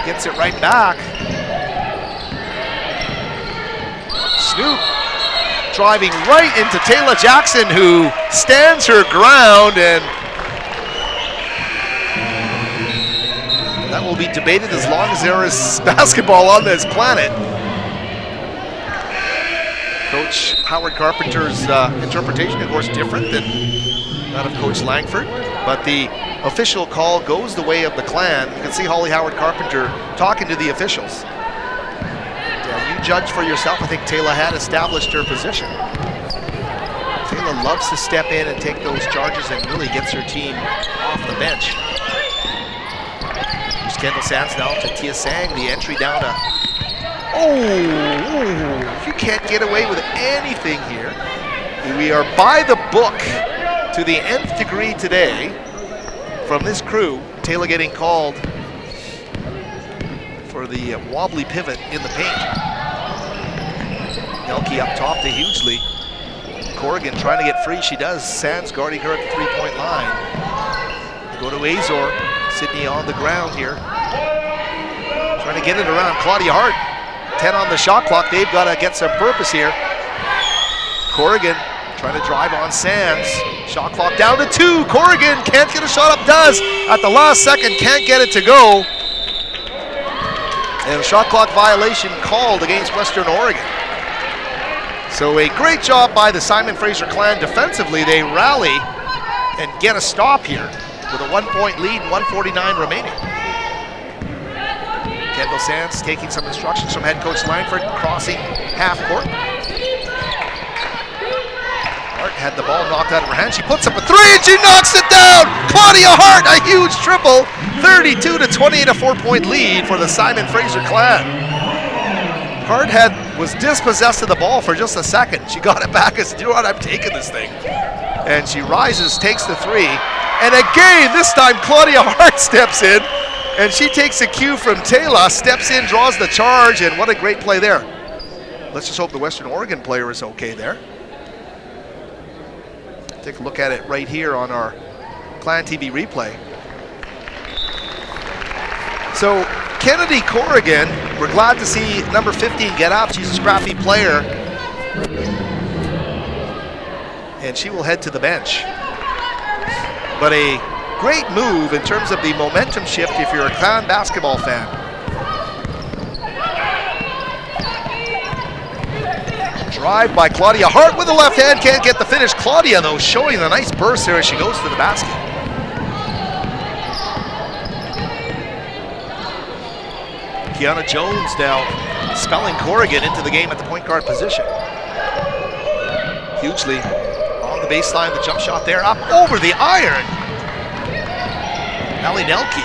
gets it right back. Snook driving right into Taylor Jackson, who stands her ground, and that will be debated as long as there is basketball on this planet. Coach Howard Carpenter's interpretation, of course, different than that of Coach Langford, but the official call goes the way of the Clan. You can see Holly Howard Carpenter talking to the officials. You judge for yourself. I think Taylor had established her position. Taylor loves to step in and take those charges and really gets her team off the bench. Kendall Sands now to Tia Sang, the entry down to, you can't get away with anything here. We are by the book to the nth degree today from this crew. Taylor getting called for the wobbly pivot in the paint. Nelke up top to Hughley. Corrigan trying to get free, she does. Sands guarding her at the three-point line. They go to Azor. Sydney on the ground here. Trying to get it around Claudia Hart. 10 on the shot clock. They've got to get some purpose here. Corrigan trying to drive on Sands. Shot clock down to 2. Corrigan can't get a shot up. Does at the last second. Can't get it to go. And a shot clock violation called against Western Oregon. So a great job by the Simon Fraser Clan defensively. They rally and get a stop here with a 1-point lead and 1:49 remaining. Kendall Sands taking some instructions from head coach Langford, crossing half court. Hart had the ball knocked out of her hand. She puts up a three and she knocks it down. Claudia Hart, a huge triple. 32-28, a 4-point lead for the Simon Fraser Clan. Hart was dispossessed of the ball for just a second. She got it back and said, you know what, I'm taking this thing. And she rises, takes the three. And again, this time Claudia Hart steps in, and she takes a cue from Taylor, steps in, draws the charge, and what a great play there. Let's just hope the Western Oregon player is okay there. Take a look at it right here on our Clan TV replay. So Kennedy Corrigan, we're glad to see number 15 get up. She's a scrappy player. And she will head to the bench. But a great move in terms of the momentum shift if you're a Clan basketball fan. Drive by Claudia Hart with the left hand, can't get the finish. Claudia, though, showing the nice burst there as she goes to the basket. Kiana Jones now spelling Corrigan into the game at the point guard position. Hugely on the baseline, the jump shot there, up over the iron. Allie Nelke.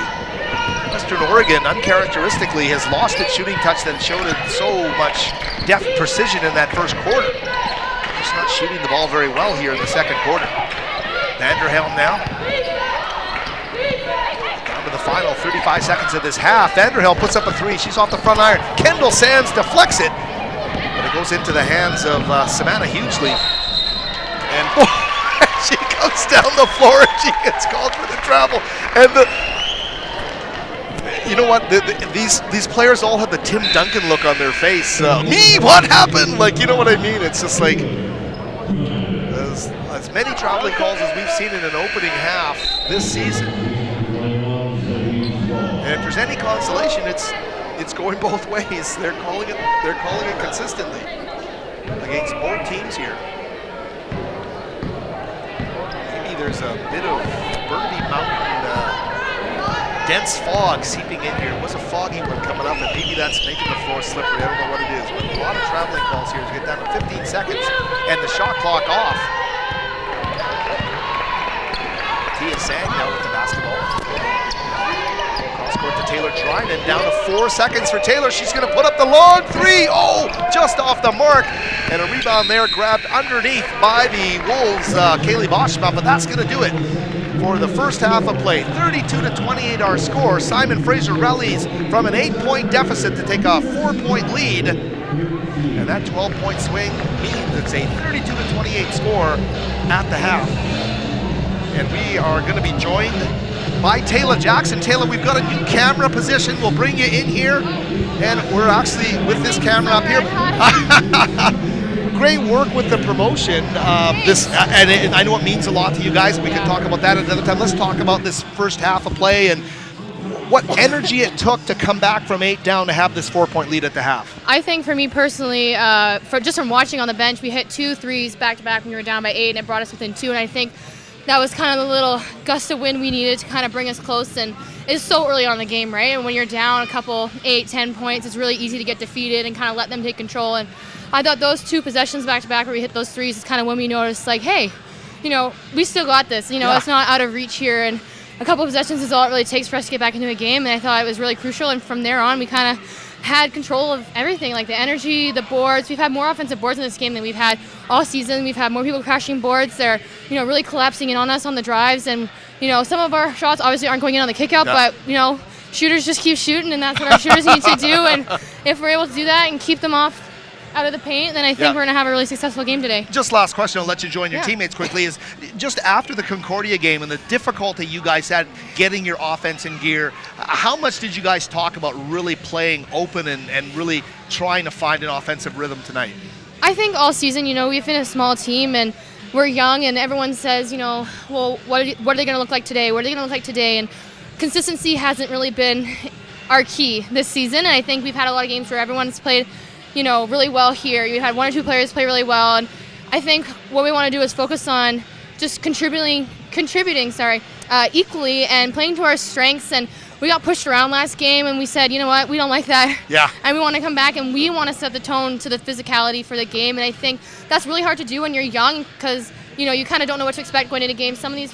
Western Oregon, uncharacteristically, has lost its shooting touch that showed it so much deft precision in that first quarter. Just not shooting the ball very well here in the second quarter. Vanderhelm now. Down to the final 35 seconds of this half. Vanderhelm puts up a three. She's off the front iron. Kendall Sands deflects it. But it goes into the hands of Savannah Hughley. And she comes down the floor and she gets called for the travel. And you know what? These players all have the Tim Duncan look on their face. Me? What happened? Like, you know what I mean? It's just like as many traveling calls as we've seen in an opening half this season. And if there's any consolation, it's going both ways. They're calling it consistently against both teams here. Maybe there's a bit of Burnaby Mountain dense fog seeping in here. It was a foggy one coming up, and maybe that's making the floor slippery. I don't know what it is, but a lot of traveling calls here as we get down to 15 seconds and the shot clock off. Tia Sang now with the basketball. Cross court to Taylor Trinan, down to 4 seconds for Taylor. She's going to put up the long three. Oh, just off the mark. And a rebound there grabbed underneath by the Wolves, Kaylee Boschma, but that's going to do it for the first half of play. 32-28 our score. Simon Fraser rallies from an 8-point deficit to take a 4-point lead. And that 12-point swing means it's a 32-28 score at the half. And we are going to be joined by Taylor Jackson. Taylor, we've got a new camera position. We'll bring you in here. And we're actually with this camera up here. Great work with the promotion. And I know it means a lot to you guys. We can talk about that another time. Let's talk about this first half of play and what energy it took to come back from 8 down to have this 4-point lead at the half. I think for me personally, from watching on the bench, we hit 2 threes back to back when we were down by 8, and it brought us within 2. And I think that was kind of the little gust of wind we needed to kind of bring us close. And it's so early on in the game, right? And when you're down a couple 8, 10 points, it's really easy to get defeated and kind of let them take control. And I thought those 2 possessions back to back where we hit those threes is kind of when we noticed, like, hey, we still got this. It's not out of reach here. And a couple of possessions is all it really takes for us to get back into a game. And I thought it was really crucial. And from there on, we kind of had control of everything, like the energy, the boards. We've had more offensive boards in this game than we've had all season. We've had more people crashing boards. They're, really collapsing in on us on the drives. And, some of our shots obviously aren't going in on the kickout, but, shooters just keep shooting, and that's what our shooters need to do. And if we're able to do that and keep them off out of the paint, then I think we're going to have a really successful game today. Just last question, I'll let you join your teammates quickly, is just after the Concordia game and the difficulty you guys had getting your offense in gear, how much did you guys talk about really playing open and really trying to find an offensive rhythm tonight? I think all season, we've been a small team and we're young, and everyone says, well, what are they going to look like today? What are they going to look like today? And consistency hasn't really been our key this season, and I think we've had a lot of games where everyone's played really well here. You had 1 or 2 players play really well, and I think what we want to do is focus on just contributing equally and playing to our strengths. And we got pushed around last game, and we said, you know what, we don't like that. Yeah. And we want to come back, and we want to set the tone to the physicality for the game. And I think that's really hard to do when you're young because, you kind of don't know what to expect going into games. Some of these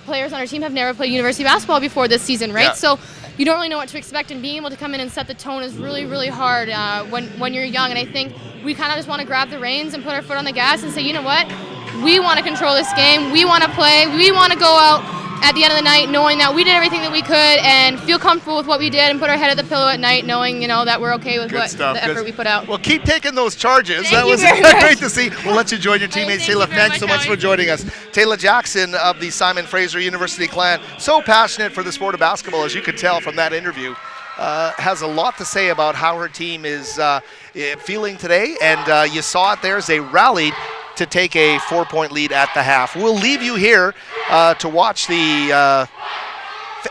players on our team have never played university basketball before this season, right? Yeah. So you don't really know what to expect, and being able to come in and set the tone is really, really hard when you're young. And I think we kind of just want to grab the reins and put our foot on the gas and say, you know what, we want to control this game, we want to play, we want to go out at the end of the night knowing that we did everything that we could and feel comfortable with what we did and put our head at the pillow at night knowing, that we're okay with the effort we put out. Well, keep taking those charges. That was great to see. We'll let you join your teammates. Taylor, thanks so much for joining us. Taylor Jackson of the Simon Fraser University Clan, so passionate for the sport of basketball, as you could tell from that interview. Has a lot to say about how her team is feeling today, and you saw it there as they rallied to take a 4-point lead at the half. We'll leave you here to watch the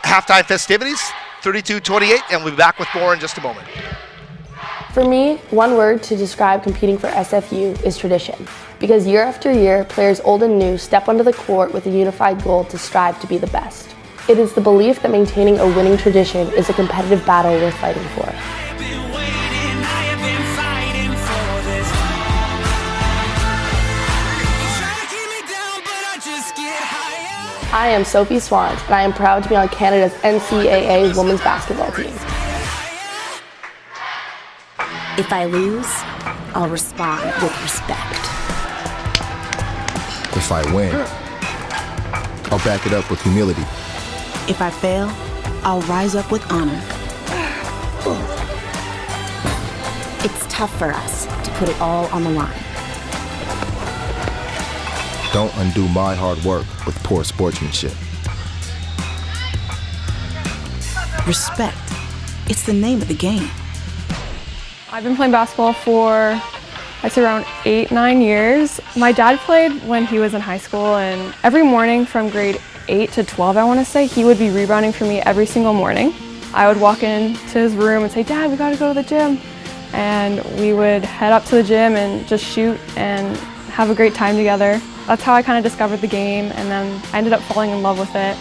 halftime festivities, 32-28, and we'll be back with more in just a moment. For me, one word to describe competing for SFU is tradition, because year after year, players old and new step onto the court with a unified goal to strive to be the best. It is the belief that maintaining a winning tradition is a competitive battle worth fighting for. I am Sophie Swans, and I am proud to be on Canada's NCAA women's basketball team. If I lose, I'll respond with respect. If I win, I'll back it up with humility. If I fail, I'll rise up with honor. It's tough for us to put it all on the line. Don't undo my hard work with poor sportsmanship. Respect. It's the name of the game. I've been playing basketball for, I'd say, around 8-9 years. My dad played when he was in high school, and every morning from grade 8 to 12, I want to say, he would be rebounding for me every single morning. I would walk into his room and say, "Dad, we got to go to the gym." And we would head up to the gym and just shoot and have a great time together. That's how I kind of discovered the game, and then I ended up falling in love with it.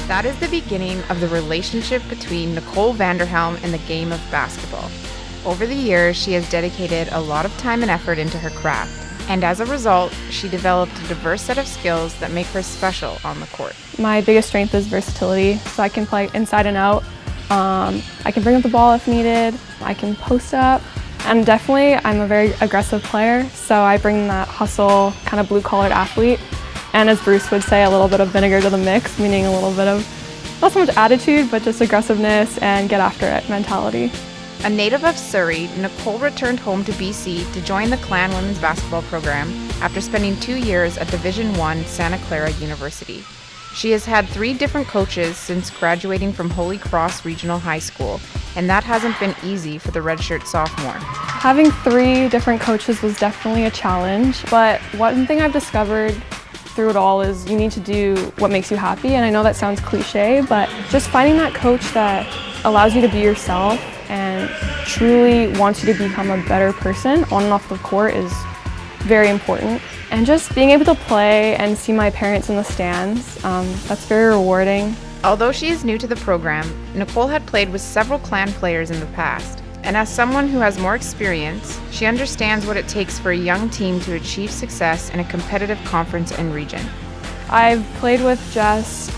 That is the beginning of the relationship between Nicole Vanderhelm and the game of basketball. Over the years, she has dedicated a lot of time and effort into her craft, and as a result, she developed a diverse set of skills that make her special on the court. My biggest strength is versatility, so I can play inside and out. I can bring up the ball if needed. I can post up. And definitely, I'm a very aggressive player, so I bring that hustle, kind of blue-collared athlete. And as Bruce would say, a little bit of vinegar to the mix, meaning a little bit of, not so much attitude, but just aggressiveness and get after it mentality. A native of Surrey, Nicole returned home to BC to join the Clan women's basketball program after spending 2 years at Division I Santa Clara University. She has had 3 different coaches since graduating from Holy Cross Regional High School, and that hasn't been easy for the redshirt sophomore. Having 3 different coaches was definitely a challenge, but one thing I've discovered through it all is you need to do what makes you happy, and I know that sounds cliche, but just finding that coach that allows you to be yourself and truly wants you to become a better person on and off the court is very important. And just being able to play and see my parents in the stands, that's very rewarding. Although she is new to the program, Nicole had played with several Clan players in the past. And as someone who has more experience, she understands what it takes for a young team to achieve success in a competitive conference and region. I've played with just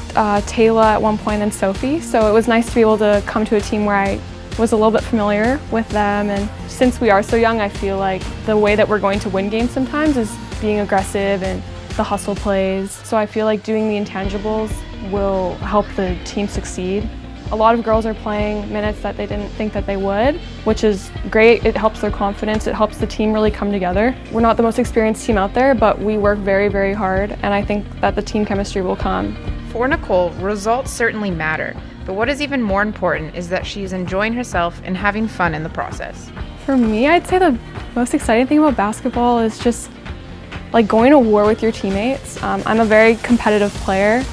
Taylor at one point and Sophie, so it was nice to be able to come to a team where I was a little bit familiar with them. And since we are so young, I feel like the way that we're going to win games sometimes is being aggressive and the hustle plays. So I feel like doing the intangibles will help the team succeed. A lot of girls are playing minutes that they didn't think that they would, which is great. It helps their confidence. It helps the team really come together. We're not the most experienced team out there, but we work very, very hard, and I think that the team chemistry will come. For Nicole, results certainly matter, but what is even more important is that she is enjoying herself and having fun in the process. For me, I'd say the most exciting thing about basketball is just like going to war with your teammates. I'm a very competitive player,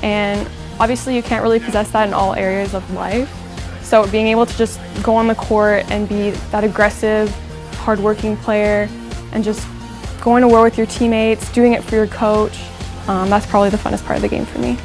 and obviously you can't really possess that in all areas of life. So being able to just go on the court and be that aggressive, hardworking player and just going to war with your teammates, doing it for your coach, that's probably the funnest part of the game for me.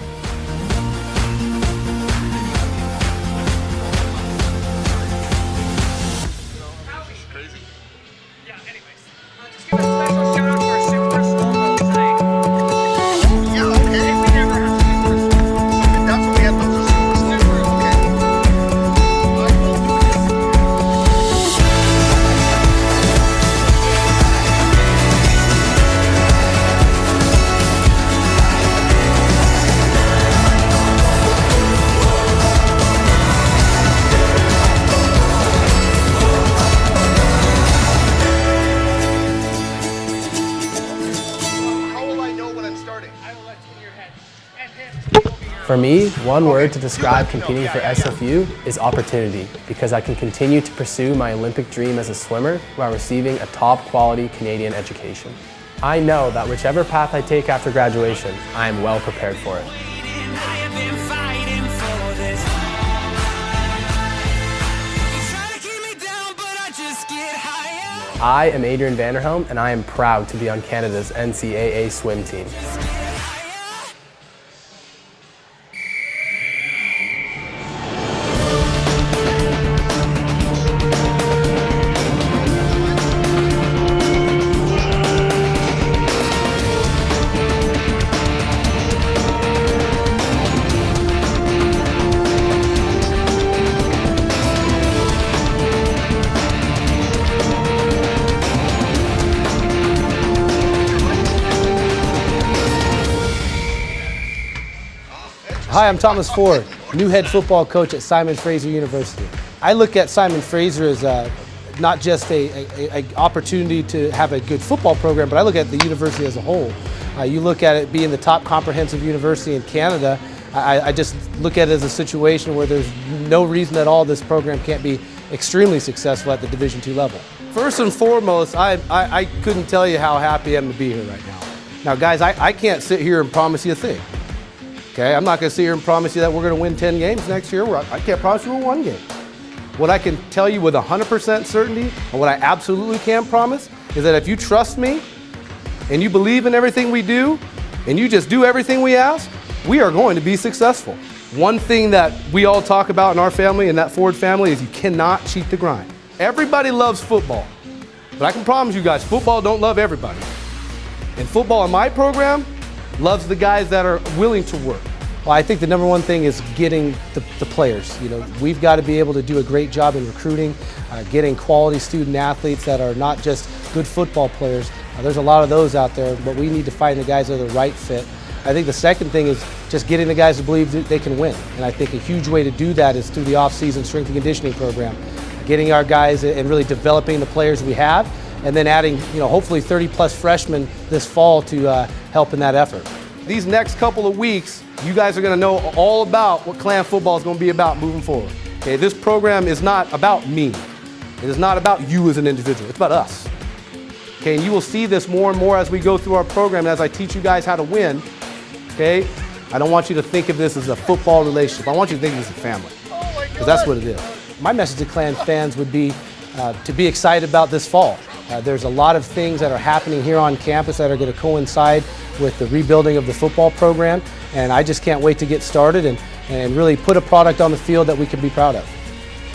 For me, one word to describe competing for SFU is opportunity, because I can continue to pursue my Olympic dream as a swimmer while receiving a top quality Canadian education. I know that whichever path I take after graduation, I am well prepared for it. I am Adrian Vanderhelm, and I am proud to be on Canada's NCAA swim team. Hi, I'm Thomas Ford, new head football coach at Simon Fraser University. I look at Simon Fraser as not just a opportunity to have a good football program, but I look at the university as a whole. You look at it being the top comprehensive university in Canada, I just look at it as a situation where there's no reason at all this program can't be extremely successful at the Division II level. First and foremost, I couldn't tell you how happy I am to be here right now. Now guys, I can't sit here and promise you a thing. Okay, I'm not going to sit here and promise you that we're going to win 10 games next year. I can't promise you one game. What I can tell you with 100% certainty, and what I absolutely can promise, is that if you trust me, and you believe in everything we do, and you just do everything we ask, we are going to be successful. One thing that we all talk about in our family and that Ford family is you cannot cheat the grind. Everybody loves football, but I can promise you guys, football don't love everybody. And football in my program loves the guys that are willing to work. Well, I think the number one thing is getting the players. You know, we've got to be able to do a great job in recruiting, getting quality student athletes that are not just good football players. There's a lot of those out there, but we need to find the guys that are the right fit. I think the second thing is just getting the guys to believe that they can win. And I think a huge way to do that is through the off-season strength and conditioning program. Getting our guys and really developing the players we have, and then adding, hopefully 30+ freshmen this fall to help in that effort. These next couple of weeks, you guys are going to know all about what Clan football is going to be about moving forward. Okay, this program is not about me. It is not about you as an individual. It's about us. Okay, and you will see this more and more as we go through our program and as I teach you guys how to win. Okay, I don't want you to think of this as a football relationship. I want you to think of this as a family, because that's what it is. My message to Clan fans would be to be excited about this fall. There's a lot of things that are happening here on campus that are going to coincide with the rebuilding of the football program, and I just can't wait to get started and really put a product on the field that we can be proud of.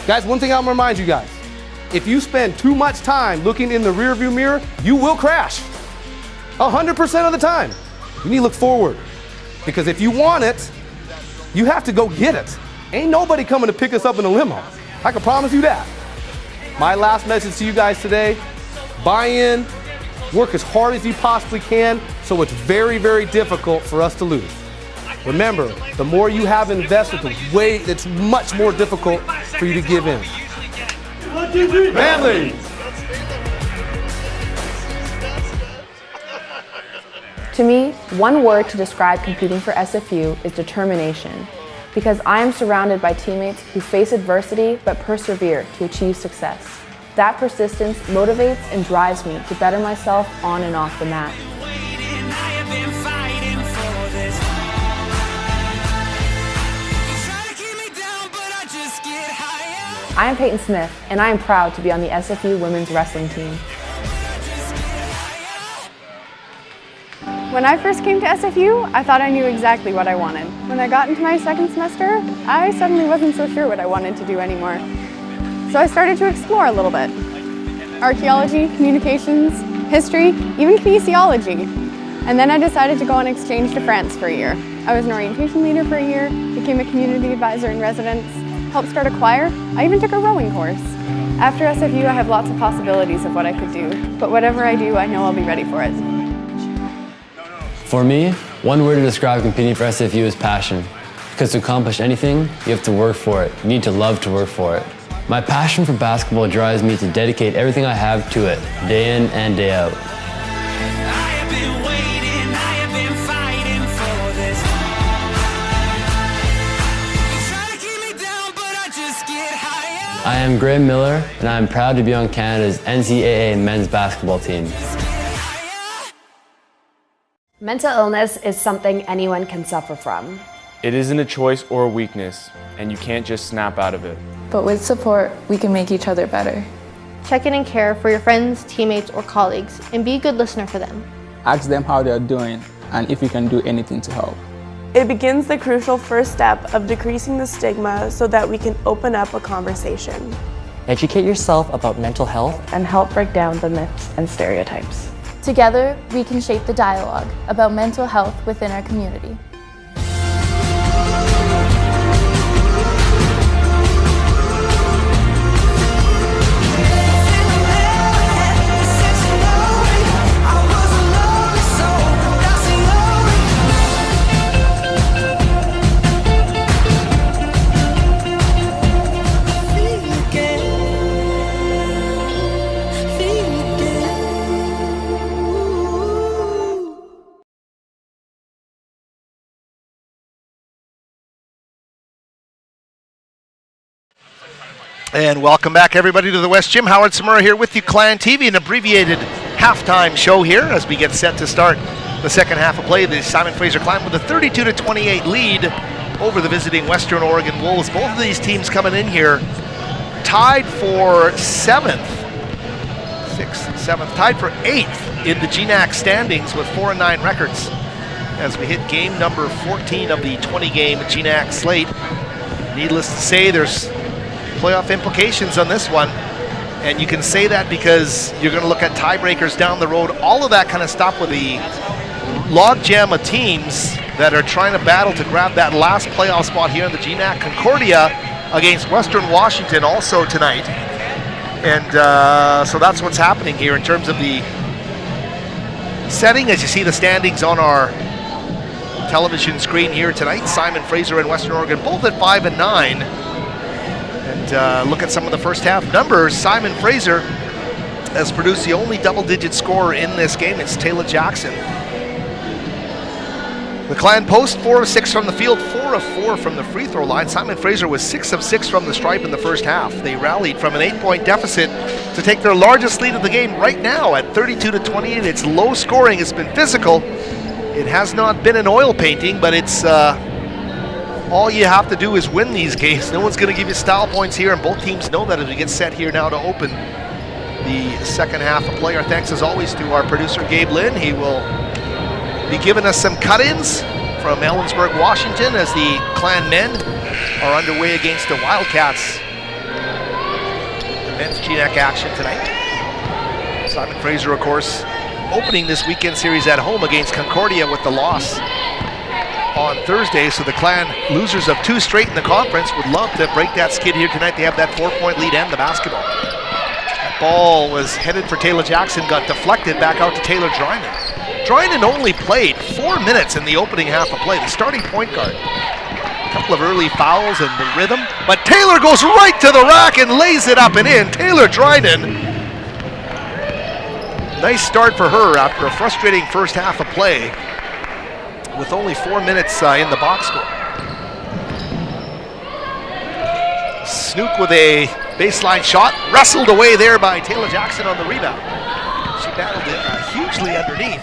Guys, one thing I'm going to remind you guys, if you spend too much time looking in the rearview mirror, you will crash. 100% of the time. You need to look forward, because if you want it, you have to go get it. Ain't nobody coming to pick us up in a limo. I can promise you that. My last message to you guys today, buy in, work as hard as you possibly can, so it's very, very difficult for us to lose. Remember, the more you have invested, it's much more difficult for you to give in. Family! To me, one word to describe competing for SFU is determination, because I am surrounded by teammates who face adversity but persevere to achieve success. That persistence motivates and drives me to better myself on and off the mat. I am Peyton Smith, and I am proud to be on the SFU women's wrestling team. When I first came to SFU, I thought I knew exactly what I wanted. When I got into my second semester, I suddenly wasn't so sure what I wanted to do anymore. So I started to explore a little bit. Archaeology, communications, history, even kinesiology. And then I decided to go on exchange to France for a year. I was an orientation leader for a year, became a community advisor in residence, helped start a choir. I even took a rowing course. After SFU, I have lots of possibilities of what I could do, but whatever I do, I know I'll be ready for it. For me, one word to describe competing for SFU is passion. Because to accomplish anything, you have to work for it. You need to love to work for it. My passion for basketball drives me to dedicate everything I have to it, day in and day out. I am Graham Miller, and I am proud to be on Canada's NCAA men's basketball team. Mental illness is something anyone can suffer from. It isn't a choice or a weakness, and you can't just snap out of it. But with support, we can make each other better. Check in and care for your friends, teammates, or colleagues, and be a good listener for them. Ask them how they're doing, and if you can do anything to help. It begins the crucial first step of decreasing the stigma so that we can open up a conversation. Educate yourself about mental health and help break down the myths and stereotypes. Together, we can shape the dialogue about mental health within our community. And welcome back, everybody, to the West Gym. Howard Samura here with you, Clan TV, an abbreviated halftime show here as we get set to start the second half of play. The Simon Fraser Clan with a 32-28 lead over the visiting Western Oregon Wolves. Both of these teams coming in here tied for 7th, tied for 8th in the GNAC standings with 4-9 records as we hit game number 14 of the 20-game GNAC slate. Needless to say, there's playoff implications on this one, and you can say that because you're going to look at tiebreakers down the road, all of that kind of stuff with the logjam of teams that are trying to battle to grab that last playoff spot here in the GNAC. Concordia against Western Washington also tonight, and so that's what's happening here in terms of the setting as you see the standings on our television screen here tonight. Simon Fraser and Western Oregon both at 5 and 9. And look at some of the first half numbers. Simon Fraser has produced the only double-digit scorer in this game. It's Taylor Jackson. The Clan post 4 of 6 from the field, 4 of 4 from the free throw line. Simon Fraser was 6 of 6 from the stripe in the first half. They rallied from an 8-point deficit to take their largest lead of the game right now at 32-28. It's low scoring. It's been physical. It has not been an oil painting, but it's all you have to do is win these games. No one's going to give you style points here, and both teams know that as we get set here now to open the second half of play. Our thanks as always to our producer Gabe Lynn. He will be giving us some cut-ins from Ellensburg, Washington, as the Clan men are underway against the Wildcats. The men's GNAC action tonight. Simon Fraser, of course, opening this weekend series at home against Concordia with the loss on Thursday, so the Clan, losers of 2 straight in the conference, would love to break that skid here tonight. They have that 4-point lead and the basketball. That ball was headed for Taylor Jackson, got deflected back out to Taylor Drynan. Drynan only played 4 minutes in the opening half of play, the starting point guard. A couple of early fouls and the rhythm, but Taylor goes right to the rack and lays it up and in. Taylor Drynan, nice start for her after a frustrating first half of play with only 4 minutes in the box score. Snook with a baseline shot, wrestled away there by Taylor Jackson on the rebound. She battled it hugely underneath.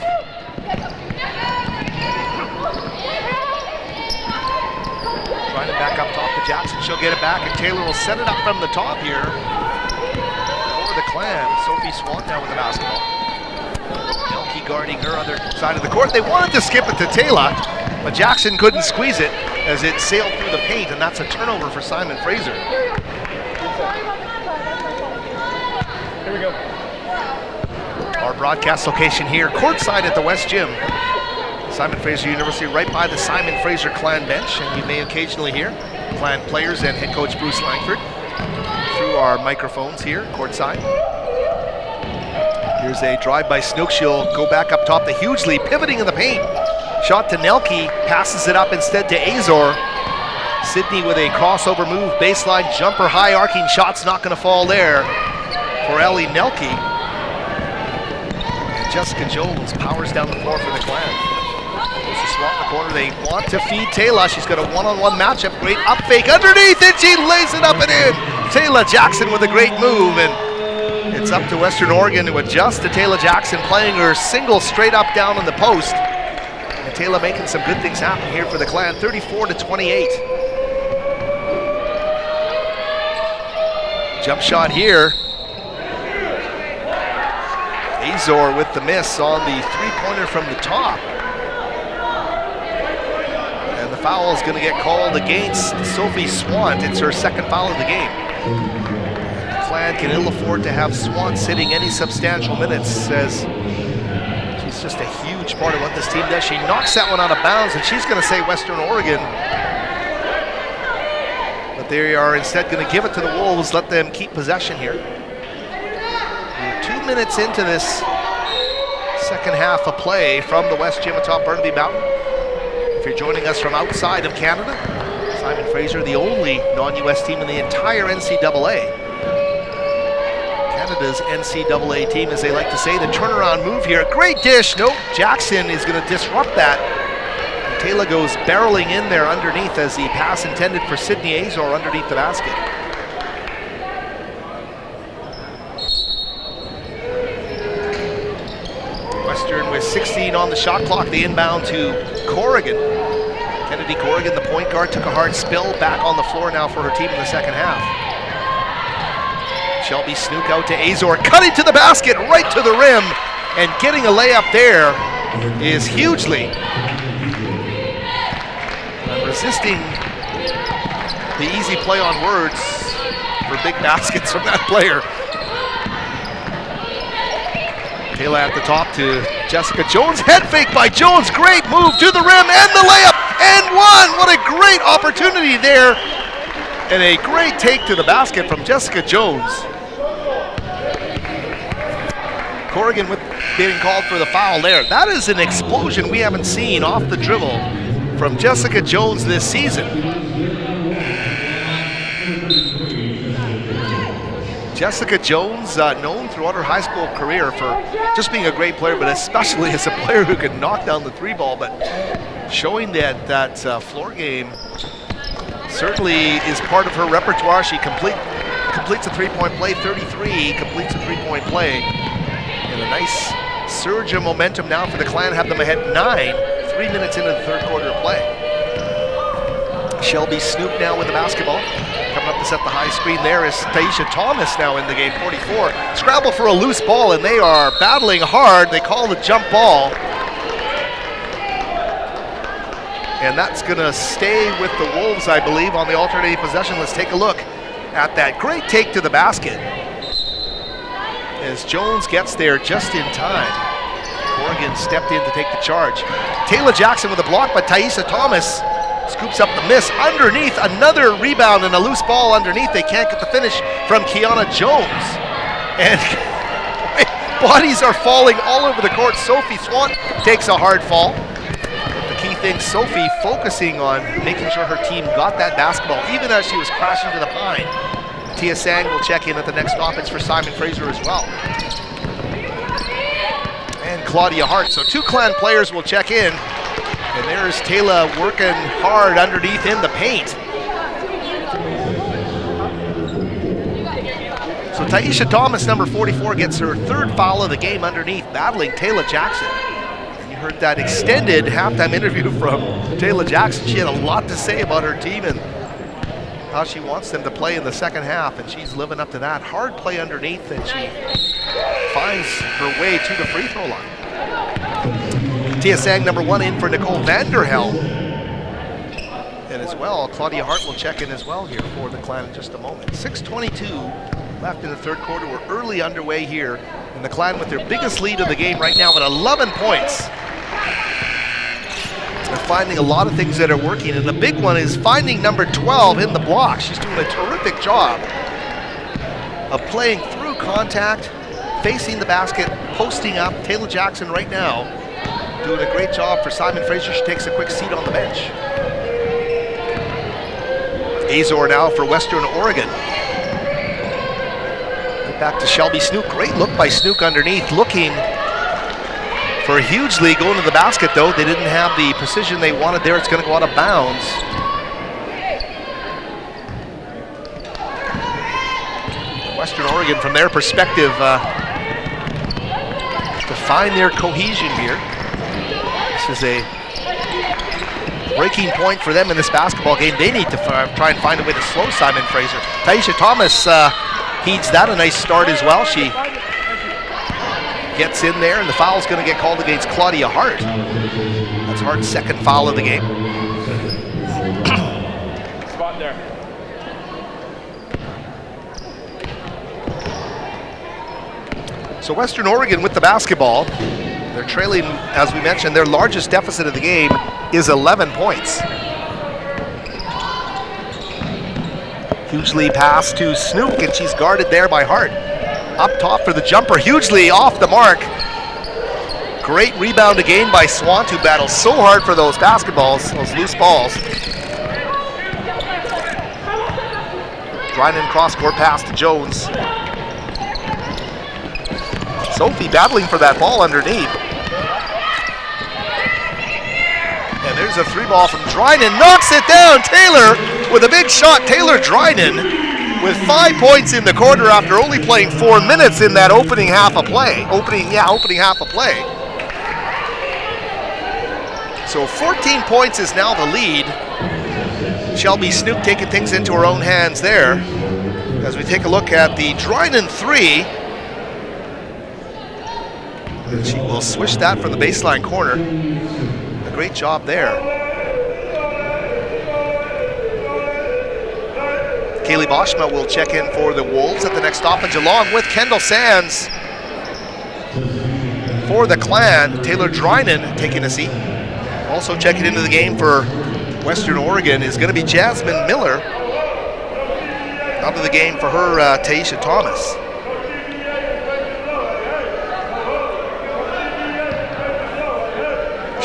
Trying to back up top to Jackson. She'll get it back, and Taylor will set it up from the top here for the Clan. Sophie Swan now with the basketball. Nelke guarding her other side of the court. They wanted to skip it to Taylor, but Jackson couldn't squeeze it as it sailed through the paint, and that's a turnover for Simon Fraser. Here we go. Our broadcast location here, courtside at the West Gym. Simon Fraser University, right by the Simon Fraser Clan bench, and you may occasionally hear Clan players and head coach Bruce Langford through our microphones here, courtside. Here's a drive by Snook. She'll go back up top to Hughley, pivoting in the paint. Shot to Nelke, passes it up instead to Azor. Sydney with a crossover move, baseline jumper, high arcing shot's not going to fall there for Ellie Nelke. And Jessica Jones powers down the floor for the Clan. There's a swat in the corner. They want to feed Taylor. She's got a one-on-one matchup. Great up fake underneath, and she lays it up and in. Taylor Jackson with a great move, and it's up to Western Oregon to adjust to Taylor Jackson playing her single straight up down on the post. And Taylor making some good things happen here for the Clan, 34-28. Jump shot here. Azor with the miss on the three-pointer from the top. And the foul is going to get called against Sophie Swan. It's her second foul of the game. Clan can ill afford to have Swan sitting any substantial minutes, as she's just a huge part of what this team does. She knocks that one out of bounds, and she's going to say Western Oregon. But they are instead going to give it to the Wolves, let them keep possession here. We're 2 minutes into this second half of play from the West Gym atop Burnaby Mountain. If you're joining us from outside of Canada, Simon Fraser, the only non-US team in the entire NCAA. Canada's NCAA team, as they like to say. The turnaround move here. Great dish. Nope. Jackson is going to disrupt that. And Taylor goes barreling in there underneath as the pass intended for Sydney Azor underneath the basket. with 16 on the shot clock. They inbound to Corrigan. Kennedy Corrigan, the point guard, took a hard spill, back on the floor now for her team in the second half. Shelby Snook out to Azor, cutting to the basket, right to the rim, and getting a layup there is hugely. Resisting the easy play on words for big baskets from that player. Taylor at the top to Jessica Jones. Head fake by Jones. Great move to the rim and the layup and one. What a great opportunity there. And a great take to the basket from Jessica Jones. Corrigan with being called for the foul there. That is an explosion we haven't seen off the dribble from Jessica Jones this season. Jessica Jones, known throughout her high school career for just being a great player, but especially as a player who could knock down the three ball, but showing that floor game certainly is part of her repertoire. She completes a three-point play, 33, completes a three-point play. And a nice surge of momentum now for the Clan, have them ahead 9, 3 minutes into the third quarter of play. Shelby Snoop now with the basketball. Coming up to set the high screen there is Taisha Thomas now in the game, 44. Scrabble for a loose ball, and they are battling hard. They call the jump ball. And that's gonna stay with the Wolves, I believe, on the alternating possession. Let's take a look at that great take to the basket as Jones gets there just in time. Corrigan stepped in to take the charge. Taylor Jackson with a block by Taisha Thomas. Scoops up the miss underneath. Another rebound and a loose ball underneath. They can't get the finish from Kiana Jones. And bodies are falling all over the court. Sophie Swan takes a hard fall. The key thing, Sophie focusing on making sure her team got that basketball, even as she was crashing to the pine. Tia Sang will check in at the next stoppage for Simon Fraser as well. And Claudia Hart. So 2 Clan players will check in. And there's Taylor working hard underneath in the paint. So Taisha Thomas, number 44, gets her 3rd foul of the game underneath, battling Taylor Jackson. And you heard that extended halftime interview from Taylor Jackson. She had a lot to say about her team and how she wants them to play in the second half, and she's living up to that. Hard play underneath, and she finds her way to the free throw line. Tia Sang, number 1, in for Nicole Vanderhelm. And as well, Claudia Hart will check in as well here for the Clan in just a moment. 6:22 left in the third quarter. We're early underway here, and the Clan with their biggest lead of the game right now at 11 points. They're finding a lot of things that are working, and the big one is finding number 12 in the block. She's doing a terrific job of playing through contact, facing the basket, posting up. Taylor Jackson right now doing a great job for Simon Fraser. She takes a quick seat on the bench. Azor now for Western Oregon. Back to Shelby Snook. Great look by Snook underneath, looking for a huge lead going to the basket, though. They didn't have the precision they wanted there. It's going to go out of bounds. Western Oregon, from their perspective, to find their cohesion here. This is a breaking point for them in this basketball game. They need to try and find a way to slow Simon Fraser. Taisha Thomas heeds that, a nice start as well. She gets in there, and the foul's going to get called against Claudia Hart. That's Hart's 2nd foul of the game. Spot there. So Western Oregon with the basketball. They're trailing, as we mentioned, their largest deficit of the game is 11 points. Huge lead pass to Snook, and she's guarded there by Hart. Up top for the jumper, hugely off the mark. Great rebound again by Swant, who battles so hard for those basketballs, those loose balls. Dryden cross-court pass to Jones. Sophie battling for that ball underneath. And there's a 3 ball from Dryden, knocks it down. Taylor with a big shot. Taylor Dryden with 5 points in the quarter after only playing 4 minutes in that opening half of play. Opening half of play. So 14 points is now the lead. Shelby Snook taking things into her own hands there. As we take a look at the Dryden 3. And she will swish that from the baseline corner. A great job there. Kaylee Boschma will check in for the Wolves at the next stoppage, along with Kendall Sands. For the Clan, Taylor Dryden taking a seat. Also checking into the game for Western Oregon is going to be Jasmine Miller. Out of the game for her, Taisha Thomas.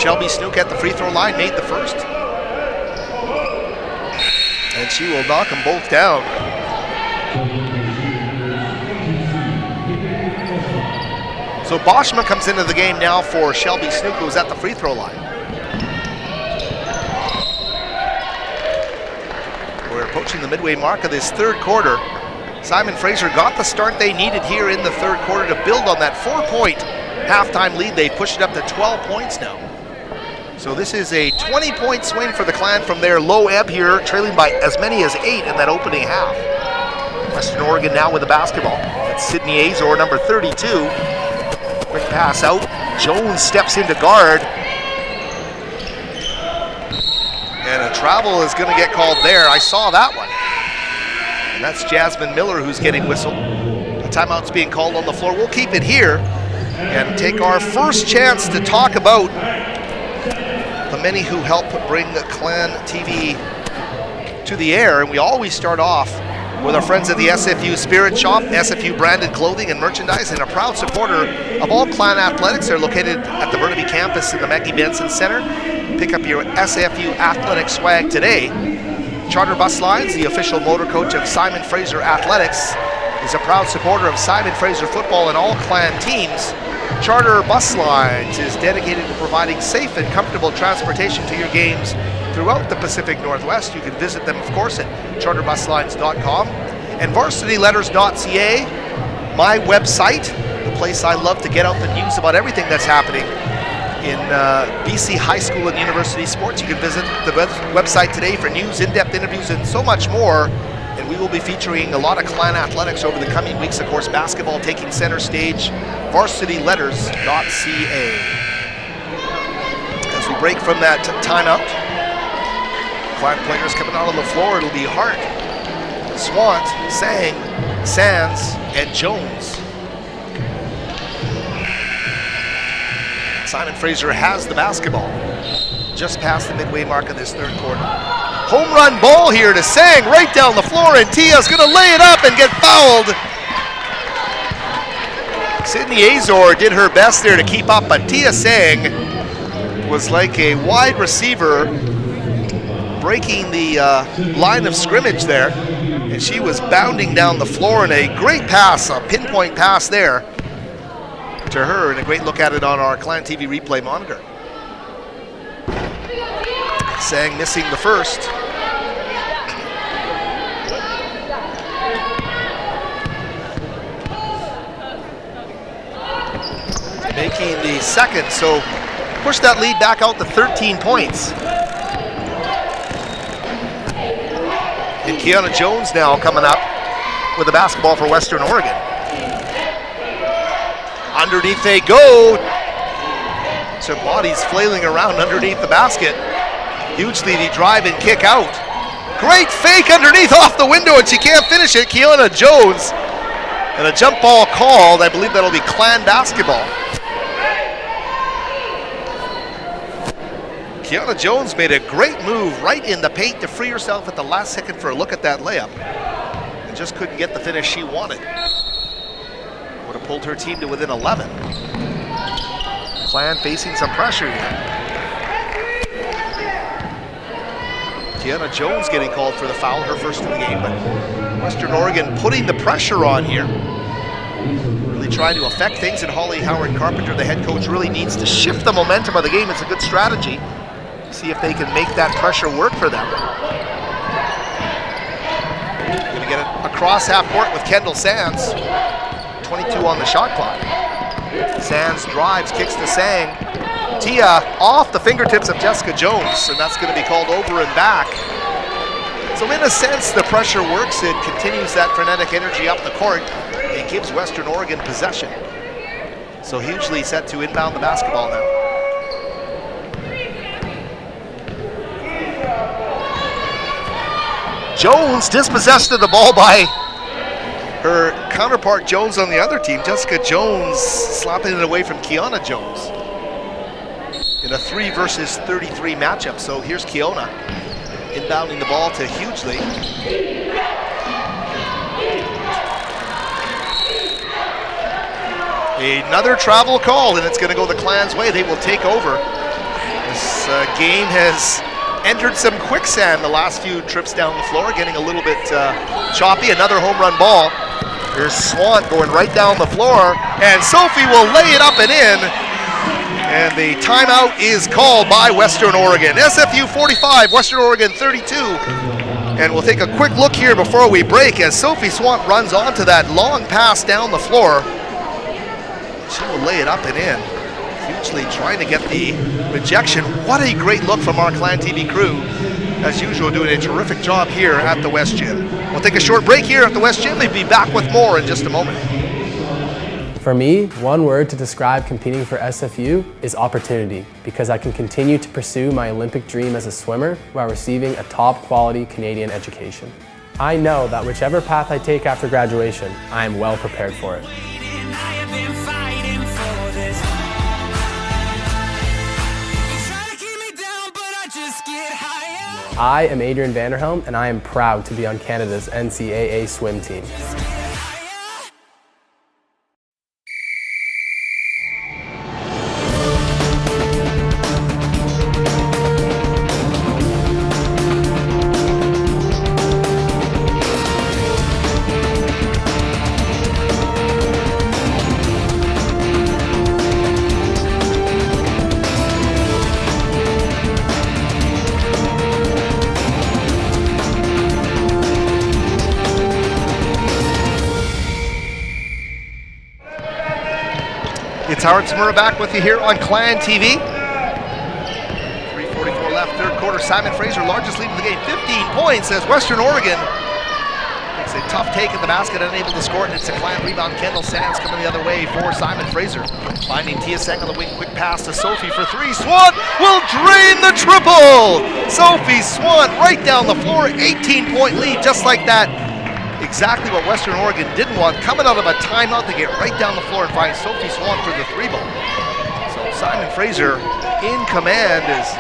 Shelby Snook at the free throw line made the first. And she will knock them both down. So Boschma comes into the game now for Shelby Snook, who's at the free throw line. We're approaching the midway mark of this third quarter. Simon Fraser got the start they needed here in the third quarter to build on that 4-point halftime lead. They pushed it up to 12 points now. So this is a 20-point swing for the Clan from their low ebb here, trailing by as many as 8 in that opening half. Western Oregon now with the basketball. It's Sydney Azor, number 32. Quick pass out. Jones steps into guard. And a travel is going to get called there. I saw that one. And that's Jasmine Miller who's getting whistled. A timeout's being called on the floor. We'll keep it here and take our first chance to talk about the many who help bring Clan TV to the air. And we always start off with our friends at the SFU Spirit Shop, SFU branded clothing and merchandise, and a proud supporter of all Clan athletics. They're located at the Burnaby campus in the Maggie Benson Center. Pick up your SFU athletic swag today. Charter Bus Lines, the official motor coach of Simon Fraser Athletics, is a proud supporter of Simon Fraser football and all Clan teams. Charter Bus Lines is dedicated to providing safe and comfortable transportation to your games throughout the Pacific Northwest. You can visit them, of course, at charterbuslines.com and varsityletters.ca, my website, the place I love to get out the news about everything that's happening in BC high school and university sports. You can visit the website today for news, in-depth interviews, and so much more. And we will be featuring a lot of Clan athletics over the coming weeks. Of course, basketball taking center stage, varsityletters.ca. As we break from that timeout, Clan players coming out on the floor. It'll be Hart, Swant, Sang, Sands, and Jones. Simon Fraser has the basketball just past the midway mark of this third quarter. Home run ball here to Sang right down the floor, and Tia's going to lay it up and get fouled. Sydney Azor did her best there to keep up, but Tia Sang was like a wide receiver breaking the line of scrimmage there, and she was bounding down the floor, and a great pass, a pinpoint pass there to her, and a great look at it on our Clan TV replay monitor. Sang missing the first. Making the second, so push that lead back out to 13 points. And Kiana Jones now coming up with the basketball for Western Oregon. Underneath they go. So bodies flailing around underneath the basket. Huge lead, drive and kick out. Great fake underneath off the window, and she can't finish it. Kiana Jones. And a jump ball called. I believe that'll be Clan basketball. Kiana Jones made a great move right in the paint to free herself at the last second for a look at that layup. And just couldn't get the finish she wanted. Would have pulled her team to within 11. Clan facing some pressure here. Kiana Jones getting called for the foul, her first of the game, but Western Oregon putting the pressure on here. Really trying to affect things, and Holly Howard Carpenter, the head coach, really needs to shift the momentum of the game. It's a good strategy. See if they can make that pressure work for them. Gonna get it across half court with Kendall Sands. 22 on the shot clock. Sands drives, kicks to Sang. tortilla off the fingertips of Jessica Jones, and that's going to be called over and back. So in a sense, the pressure works. It continues that frenetic energy up the court. It gives Western Oregon possession. So Hughley set to inbound the basketball now. Jones dispossessed of the ball by her counterpart Jones on the other team. Jessica Jones slapping it away from Kiana Jones in a 3 versus 33 matchup. So here's Kiona inbounding the ball to Hughley. Another travel call, and it's going to go the Clan's way. They will take over. This game has entered some quicksand the last few trips down the floor, getting a little bit choppy. Another home run ball. Here's Swan going right down the floor, and Sophie will lay it up and in. And the timeout is called by Western Oregon. SFU 45, Western Oregon 32. And we'll take a quick look here before we break as Sophie Swan runs onto that long pass down the floor. She will lay it up and in. Hughley trying to get the rejection. What a great look from our Clan TV crew. As usual, doing a terrific job here at the West Gym. We'll take a short break here at the West Gym. They'll be back with more in just a moment. For me, one word to describe competing for SFU is opportunity, because I can continue to pursue my Olympic dream as a swimmer while receiving a top quality Canadian education. I know that whichever path I take after graduation, I am well prepared for it. I am Adrian Vanderhelm, and I am proud to be on Canada's NCAA swim team. It's Howard Smurra back with you here on Clan TV. 3:44 left, third quarter. Simon Fraser, largest lead of the game, 15 points as Western Oregon makes a tough take at the basket, unable to score it. And it's a Clan rebound. Kendall Sands coming the other way for Simon Fraser. Finding Tia Seng on the wing, quick pass to Sophie for 3. Swan will drain the triple. Sophie Swan right down the floor, 18-point lead, just like that. Exactly what Western Oregon didn't want, coming out of a timeout to get right down the floor and find Sophie Swan for the 3 ball. So Simon Fraser in command as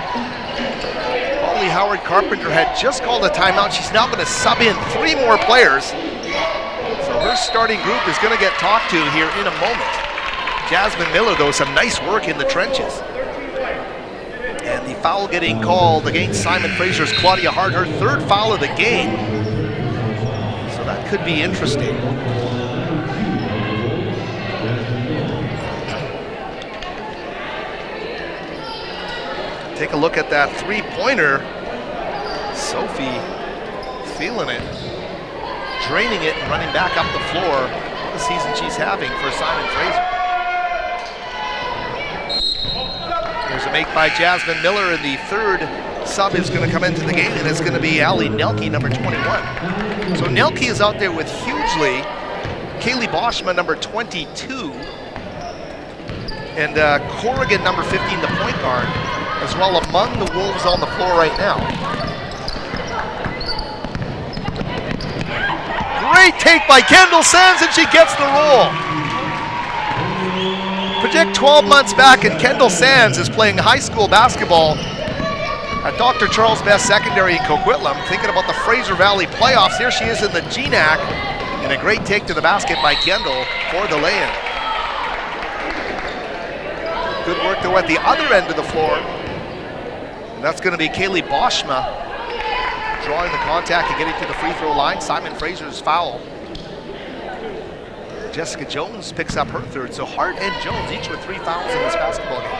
Holly Howard Carpenter had just called a timeout. She's now going to sub in 3 more players. So her starting group is going to get talked to here in a moment. Jasmine Miller, though, some nice work in the trenches. And the foul getting called against Simon Fraser's Claudia Hart, her 3rd foul of the game. That could be interesting. Take a look at that 3-pointer. Sophie feeling it, draining it and running back up the floor. What a season she's having for Simon Fraser. There's a make by Jasmine Miller, and the 3rd sub is going to come into the game, and it's going to be Ali Nelke, number 21. So Nelke is out there with Hughley, Kaylee Boschma, number 22, and Corrigan, number 15, the point guard, as well among the Wolves on the floor right now. Great take by Kendall Sands, and she gets the roll. Predict 12 months back, and Kendall Sands is playing high school basketball at Dr. Charles Best Secondary in Coquitlam, thinking about the Fraser Valley playoffs. Here she is in the GNAC, and a great take to the basket by Kendall for the lay-in. Good work though at the other end of the floor. And that's going to be Kaylee Boschma drawing the contact and getting to the free throw line. Simon Fraser's foul. Jessica Jones picks up her 3rd, so Hart and Jones each with 3 fouls in this basketball game.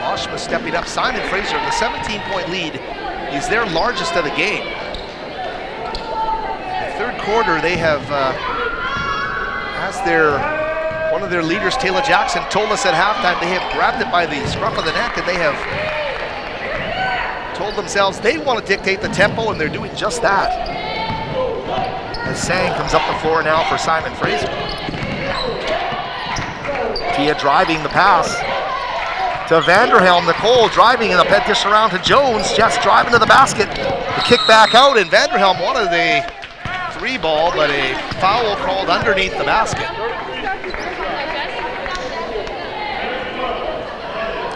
Boschma stepping up. Simon Fraser, the 17-point lead, is their largest of the game. In the 3rd quarter, they have, as their One of their leaders, Taylor Jackson, told us at halftime they have grabbed it by the scruff of the neck and they have told themselves they want to dictate the tempo, and they're doing just that. As Sang comes up the floor now for Simon Fraser. Tia driving the pass to Vanderhelm. Nicole driving in the pet dish around to Jones. Just driving to the basket. The kick back out, and Vanderhelm wanted a 3-ball, but a foul called underneath the basket.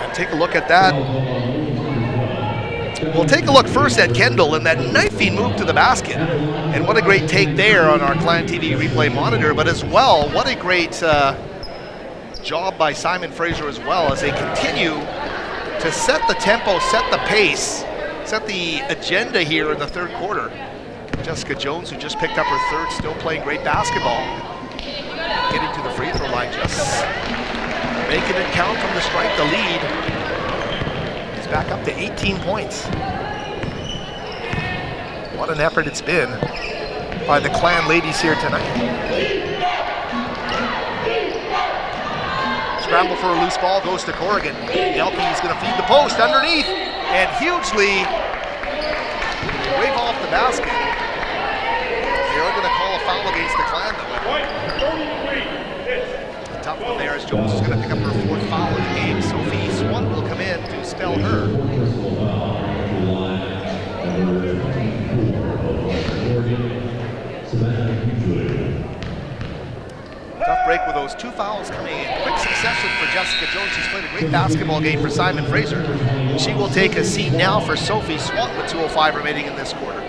And take a look at that. We'll take a look first at Kendall and that knifing move to the basket. And what a great take there on our Clan TV replay monitor, but as well, what a great job by Simon Fraser as well, as they continue to set the tempo, set the pace, set the agenda here in the third quarter. Jessica Jones, who just picked up her third, still playing great basketball. Getting to the free throw line, just making it count from the strike. The lead is back up to 18 points. What an effort it's been by the Clan ladies here tonight. Scramble for a loose ball, goes to Corrigan. Nelke is going to feed the post underneath, and hugely wave off the basket. They're going to call a foul against the Clan, though. A tough one there as Jones is going to pick up her 4th foul of the game. Sophie Swan will come in to spell her. Tough break with those 2 fouls coming in quick succession for Jessica Jones. She's played a great basketball game for Simon Fraser. She will take a seat now for Sophie Swan with 2:05 remaining in this quarter.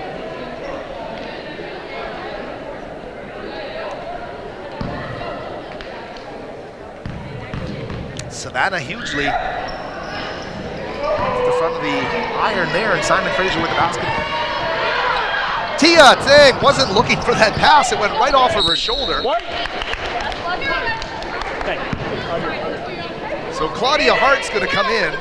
Savannah hugely at the front of the iron there, and Simon Fraser with the basketball. Tia Tseng wasn't looking for that pass. It went right off of her shoulder. So Claudia Hart's going to come in.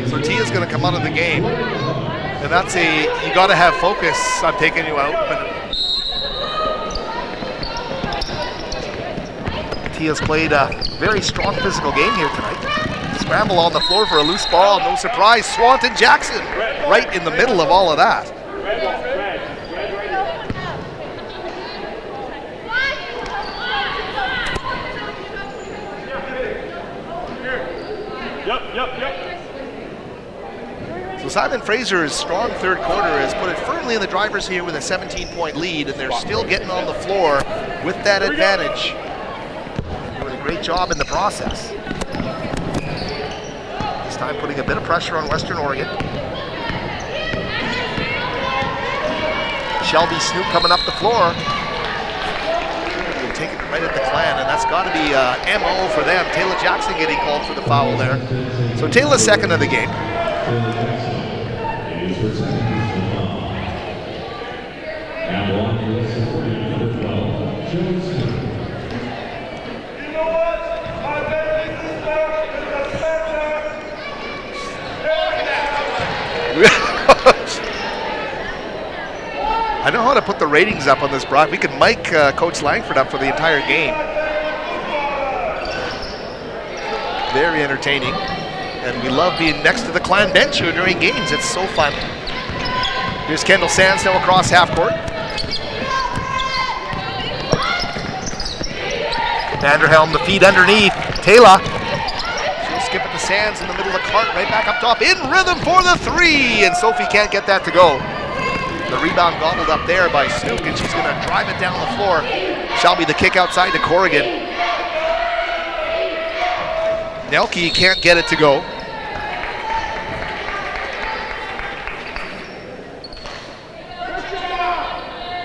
So Tia's going to come out of the game. And that's you got to have focus. I'm taking you out. But Tia's played a very strong physical game here tonight. Scramble on the floor for a loose ball. No surprise, Swanton Jackson right in the middle of all of that. So Simon Fraser's strong third quarter has put it firmly in the driver's here with a 17-point lead, and they're still getting on the floor with that advantage. And doing a great job in the process. This time putting a bit of pressure on Western Oregon. Shelby Snoop coming up the floor. We'll take it right at the Clan, and that's got to be MO for them. Taylor Jackson getting called for the foul there. So Taylor's second of the game. I know how to put the ratings up on this, Brock. We could mic Coach Langford up for the entire game. Very entertaining. And we love being next to the Clan bench here during games. It's so fun. Here's Kendall Sands now across half court. Vanderhelm, the feed underneath. Taylor. She'll skip it to Sands in the middle of the court, right back up top. In rhythm for the 3, and Sophie can't get that to go. The rebound gobbled up there by Snook, and she's going to drive it down the floor. Shelby the kick outside to Corrigan. Nelke can't get it to go.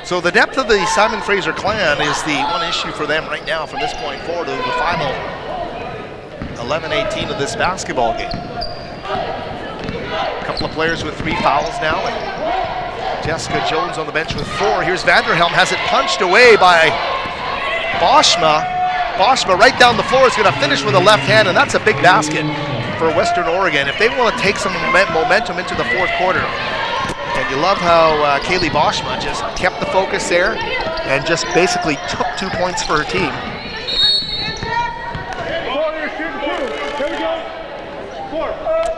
So the depth of the Simon Fraser Clan is the one issue for them right now from this point forward to the final 11-18 of this basketball game. A couple of players with 3 fouls now. Jessica Jones on the bench with 4. Here's Vanderhelm, has it punched away by Boschma. Boschma right down the floor is going to finish with a left hand, and that's a big basket for Western Oregon if they want to take some momentum into the fourth quarter. And And you love how Kaylee Boschma just kept the focus there and just basically took 2 points for her team.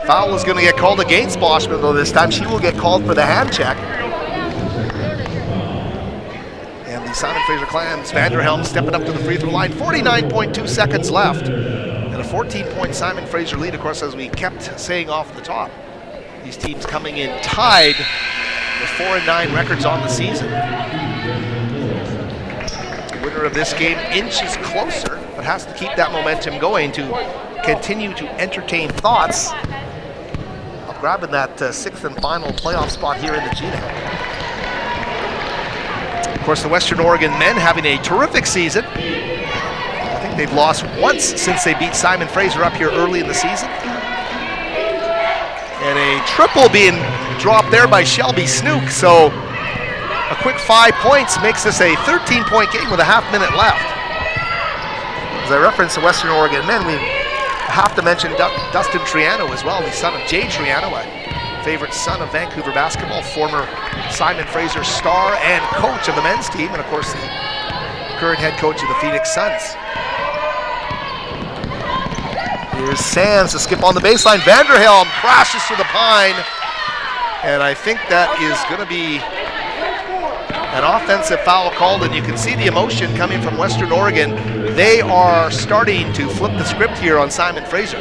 Foul is going to get called against Boschma, though this time she will get called for the hand check. And the Simon Fraser Clans, Vanderhelm stepping up to the free throw line. 49.2 seconds left. And a 14-point Simon Fraser lead, of course, as we kept saying off the top. These teams coming in tied with 4-9 records on the season. The winner of this game inches closer, but has to keep that momentum going to continue to entertain thoughts of grabbing that sixth and final playoff spot here in the GNAC. Of course, the Western Oregon men having a terrific season. I think they've lost once since they beat Simon Fraser up here early in the season. And a triple being dropped there by Shelby Snook. So a quick 5 points makes this a 13-point game with a half minute left. As I referenced the Western Oregon men, we have to mention Dustin Triano as well, the son of Jay Triano, a favorite son of Vancouver basketball, former Simon Fraser star and coach of the men's team, and of course the current head coach of the Phoenix Suns. Here's Sands to skip on the baseline. Vanderhelm crashes through the pine, and I think that is going to be an offensive foul called, and you can see the emotion coming from Western Oregon. They are starting to flip the script here on Simon Fraser.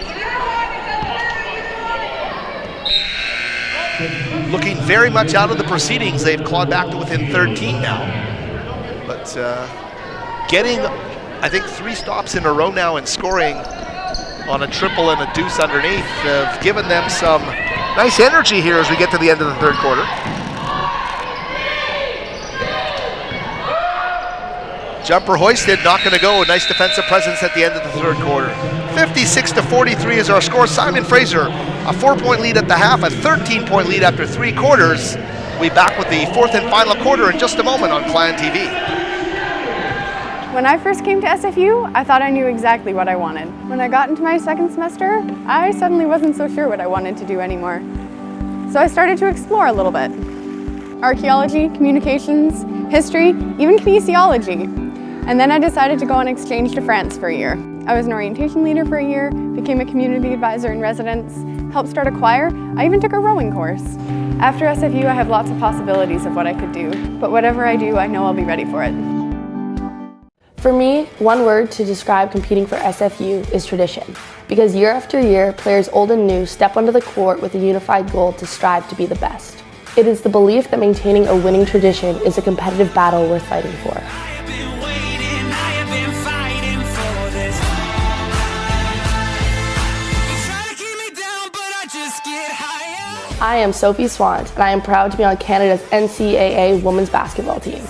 Looking very much out of the proceedings. They've clawed back to within 13 now. But getting, I think, 3 stops in a row now and scoring on a triple and a deuce underneath have given them some nice energy here as we get to the end of the third quarter. Jumper hoisted, not going to go. Nice defensive presence at the end of the third quarter. 56-43 is our score. Simon Fraser, a 4-point lead at the half, a 13-point lead after 3 quarters. We'll be back with the fourth and final quarter in just a moment on Clan TV. When I first came to SFU, I thought I knew exactly what I wanted. When I got into my second semester, I suddenly wasn't so sure what I wanted to do anymore. So I started to explore a little bit. Archaeology, communications, history, even kinesiology. And then I decided to go on exchange to France for a year. I was an orientation leader for a year, became a community advisor in residence, helped start a choir. I even took a rowing course. After SFU, I have lots of possibilities of what I could do, but whatever I do, I know I'll be ready for it. For me, one word to describe competing for SFU is tradition. Because year after year, players old and new step onto the court with a unified goal to strive to be the best. It is the belief that maintaining a winning tradition is a competitive battle worth fighting for. I am Sophie Swant, and I am proud to be on Canada's NCAA women's basketball team.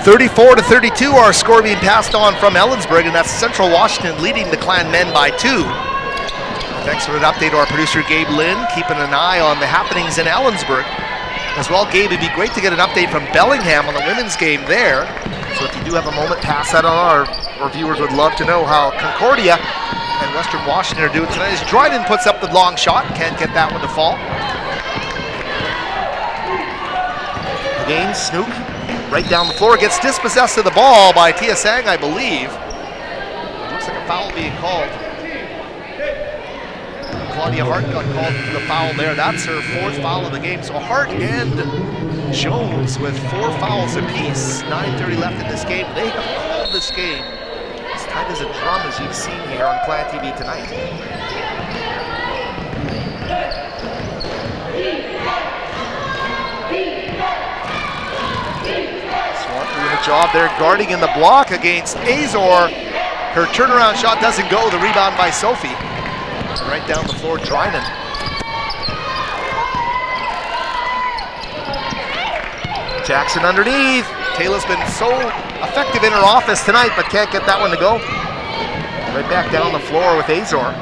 (34-32), our score being passed on from Ellensburg, and that's Central Washington leading the Clan men by 2. Thanks for an update to our producer Gabe Lynn, keeping an eye on the happenings in Ellensburg. As well, Gabe, it'd be great to get an update from Bellingham on the women's game there. So if you do have a moment, pass that on. Our viewers would love to know how Concordia and Western Washington are doing tonight. As Dryden puts up the long shot, can't get that one to fall. Again, Snook. Right down the floor, gets dispossessed of the ball by Tia Sang, I believe. Looks like a foul being called. Claudia Hart got called for the foul there. That's her 4th foul of the game. So Hart and Jones with 4 fouls apiece. 9:30 left in this game. They have called this game as tight as a drum, as you've seen here on Clan TV tonight. Doing a job there guarding in the block against Azor. Her turnaround shot doesn't go. The rebound by Sophie. Right down the floor, Dryden. Jackson underneath. Taylor's been so effective in her office tonight, but can't get that one to go. Right back down the floor with Azor.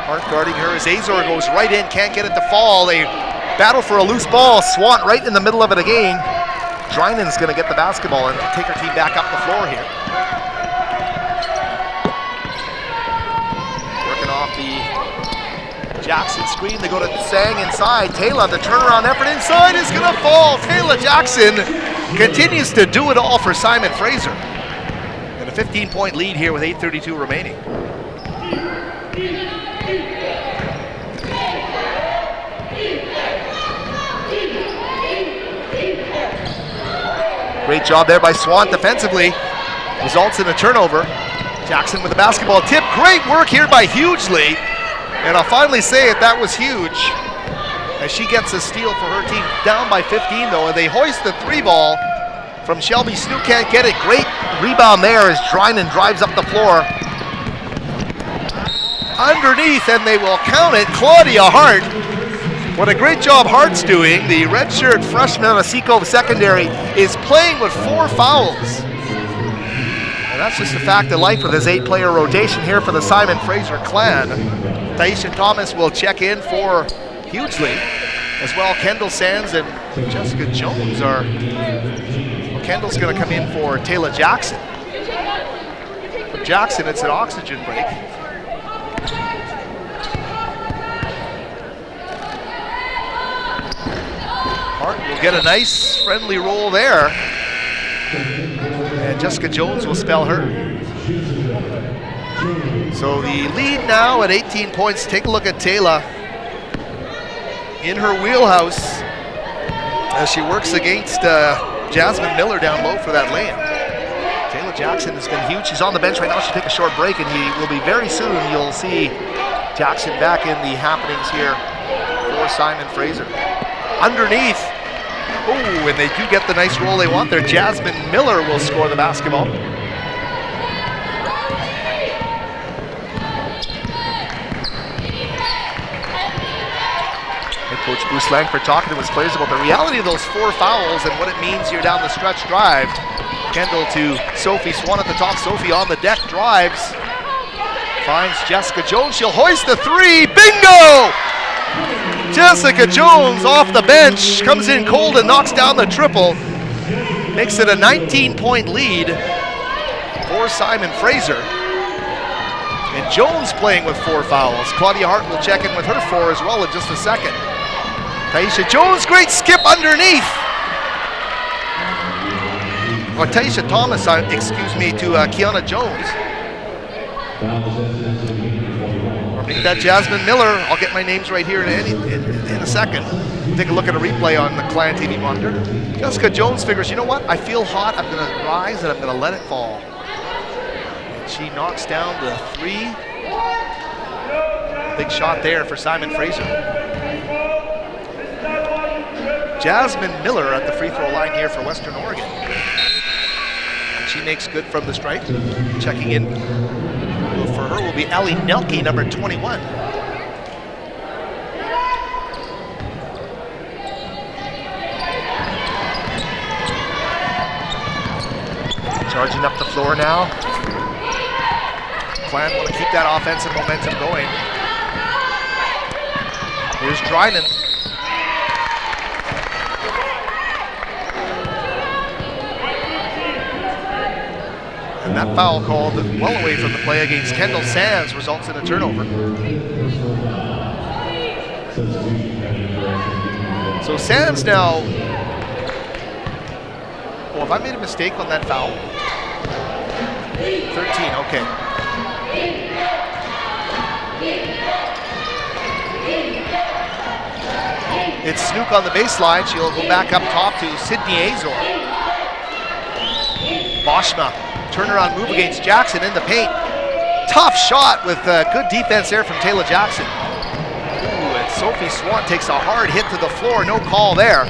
Hart guarding her as Azor goes right in, can't get it to fall. They battle for a loose ball. Swant right in the middle of it again. Drynen's going to get the basketball and take her team back up the floor here. Working off the Jackson screen. They go to Sang inside. Taylor, the turnaround effort inside is going to fall. Taylor Jackson continues to do it all for Simon Fraser. And a 15-point lead here with 8:32 remaining. Great job there by Swant defensively. Results in a turnover. Jackson with the basketball tip. Great work here by Hughley. And I'll finally say it, that was huge. As she gets a steal for her team. Down by 15 though, and they hoist the 3 ball from Shelby. Snook can't get it. Great rebound there as Drynen drives up the floor. Underneath, and they will count it. Claudia Hart. What a great job Hart's doing. The redshirt freshman on Seacove Secondary is playing with 4 fouls. And that's just a fact of life with his 8-player rotation here for the Simon Fraser clan. Taisha Thomas will check in for Hughley. As well, Kendall Sands and Jessica Jones are... Well, Kendall's going to come in for Taylor Jackson. For Jackson, it's an oxygen break. Hart will get a nice friendly roll there. And Jessica Jones will spell her. So the lead now at 18 points. Take a look at Taylor in her wheelhouse as she works against Jasmine Miller down low for that lane. Taylor Jackson has been huge. She's on the bench right now. She'll take a short break, and he will be very soon. You'll see Jackson back in the happenings here for Simon Fraser. Underneath, oh, and they do get the nice roll they want there. Jasmine Miller will score the basketball. Head coach Bruce Langford talking to his players about the reality of those 4 fouls and what it means here down the stretch drive. Kendall to Sophie Swan at the top. Sophie on the deck, drives. Finds Jessica Jones. She'll hoist the 3. Bingo! Jessica Jones off the bench, comes in cold and knocks down the triple. Makes it a 19-point lead for Simon Fraser. And Jones playing with 4 fouls. Claudia Hart will check in with her 4 as well in just a second. Taisha Jones, great skip underneath. Or Taisha Thomas, excuse me, to Kiana Jones. Or make that Jasmine Miller. I'll get my names right here in a second. Take a look at a replay on the Clan TV monitor. Jessica Jones figures, you know what? I feel hot. I'm going to rise and I'm going to let it fall. And she knocks down the 3. Big shot there for Simon Fraser. Jasmine Miller at the free throw line here for Western Oregon. And she makes good from the stripe. Checking in for her will be Ellie Nelke, number 21. Charging up the floor now. Clan want to keep that offensive momentum going. Here's Drynen. And that foul called well away from the play against Kendall Sands results in a turnover. So Sands now, oh, have I made a mistake on that foul? 13, okay. It's Snook on the baseline. She'll go back up top to Sydney Azor. Boschma, turnaround move against Jackson in the paint. Tough shot with good defense there from Taylor Jackson. Ooh, and Sophie Swan takes a hard hit to the floor. No call there.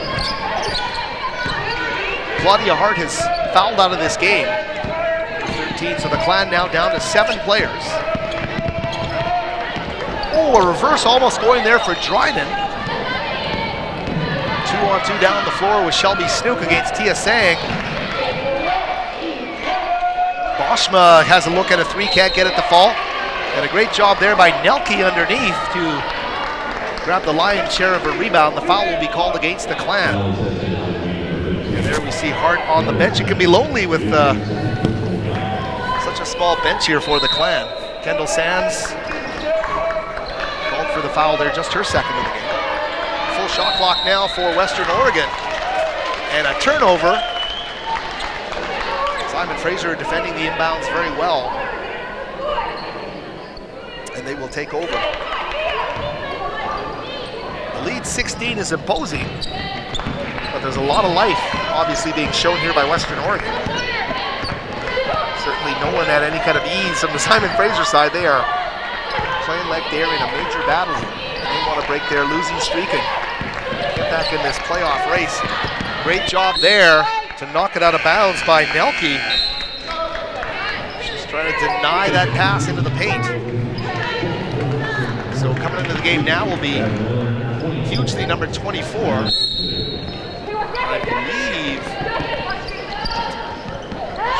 Claudia Hart has fouled out of this game. 13, so the Clan now down to 7 players. Oh, a reverse almost going there for Drynen. 2-on-2 down the floor with Shelby Snook against Tia Sang. Oshma has a look at a three, can't get it to fall. And a great job there by Nelke underneath to grab the lion's share of a rebound. The foul will be called against the Clan. And there we see Hart on the bench. It can be lonely with such a small bench here for the Clan. Kendall Sands called for the foul there, just her second of the game. Full shot clock now for Western Oregon. And a turnover. Simon Fraser defending the inbounds very well. And they will take over. The lead 16 is imposing, but there's a lot of life obviously being shown here by Western Oregon. Certainly no one at any kind of ease from the Simon Fraser side. They are playing like they're in a major battle here. They want to break their losing streak and get back in this playoff race. Great job there to knock it out of bounds by Nelke. She's trying to deny that pass into the paint. So coming into the game now will be hugely number 24. I believe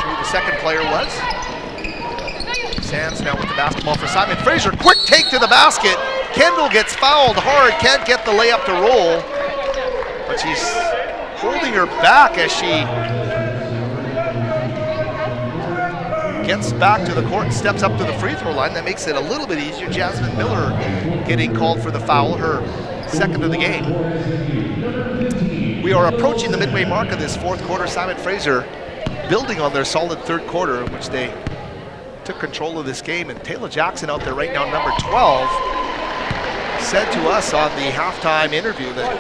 who the second player was. Sands now with the basketball for Simon Fraser. Quick take to the basket. Kendall gets fouled hard, can't get the layup to roll. But she's holding her back as she gets back to the court and steps up to the free throw line. That makes it a little bit easier. Jasmine Miller getting called for the foul, her second of the game. We are approaching the midway mark of this fourth quarter. Simon Fraser building on their solid third quarter in which they took control of this game. And Taylor Jackson out there right now, number 12, said to us on the halftime interview that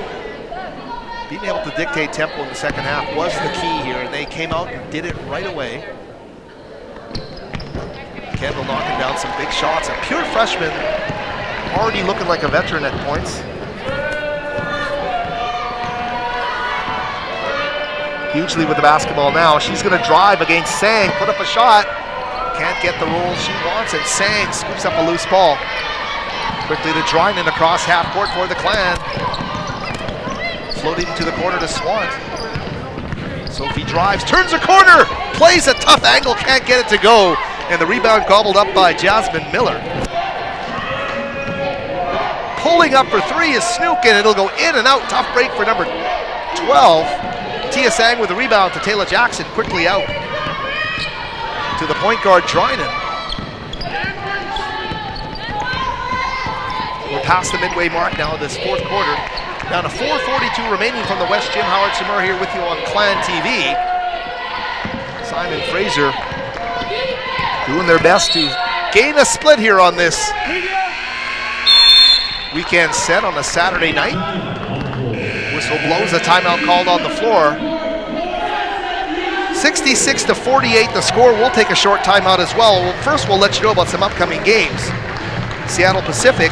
being able to dictate tempo in the second half was the key here, and they came out and did it right away. Kendall knocking down some big shots. A pure freshman, already looking like a veteran at points. Hugely with the basketball now. She's going to drive against Sang, put up a shot. Can't get the roll she wants, and Sang scoops up a loose ball. Quickly to Drynan across half court for the Clan. Floating to the corner to Swant. Sophie drives, turns a corner, plays a tough angle, can't get it to go. And the rebound gobbled up by Jasmine Miller. Pulling up for three is Snook, and it'll go in and out. Tough break for number 12. Tia Sang with the rebound to Taylor Jackson, quickly out. To the point guard, Drynan. We're past the midway mark now of this fourth quarter. Down to 4:42 remaining from the West Gym. Howard Samura here with you on Clan TV. Simon Fraser doing their best to gain a split here on this weekend set on a Saturday night. Whistle blows, a timeout called on the floor. 66-48 the score. We'll take a short timeout as well. First, we'll let you know about some upcoming games. Seattle Pacific,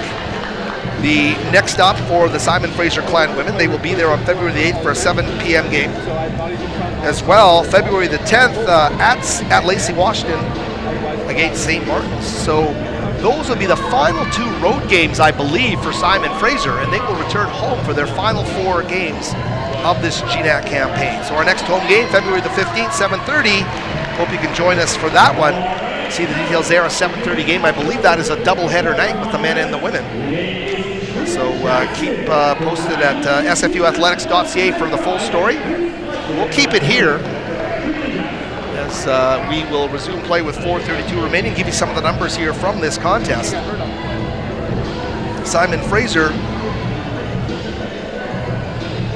the next up for the Simon Fraser Clan women. They will be there on February the 8th for a 7 p.m. game. As well, February the 10th at Lacey, Washington against St. Martin's. So those will be the final two road games, I believe, for Simon Fraser, and they will return home for their final 4 games of this GNAC campaign. So our next home game, February the 15th, 7:30. Hope you can join us for that one. See the details there, a 7:30 game. I believe that is a doubleheader night with the men and the women. So keep posted at sfuathletics.ca for the full story. We'll keep it here as we will resume play with 4:32 remaining. Give you some of the numbers here from this contest. Simon Fraser,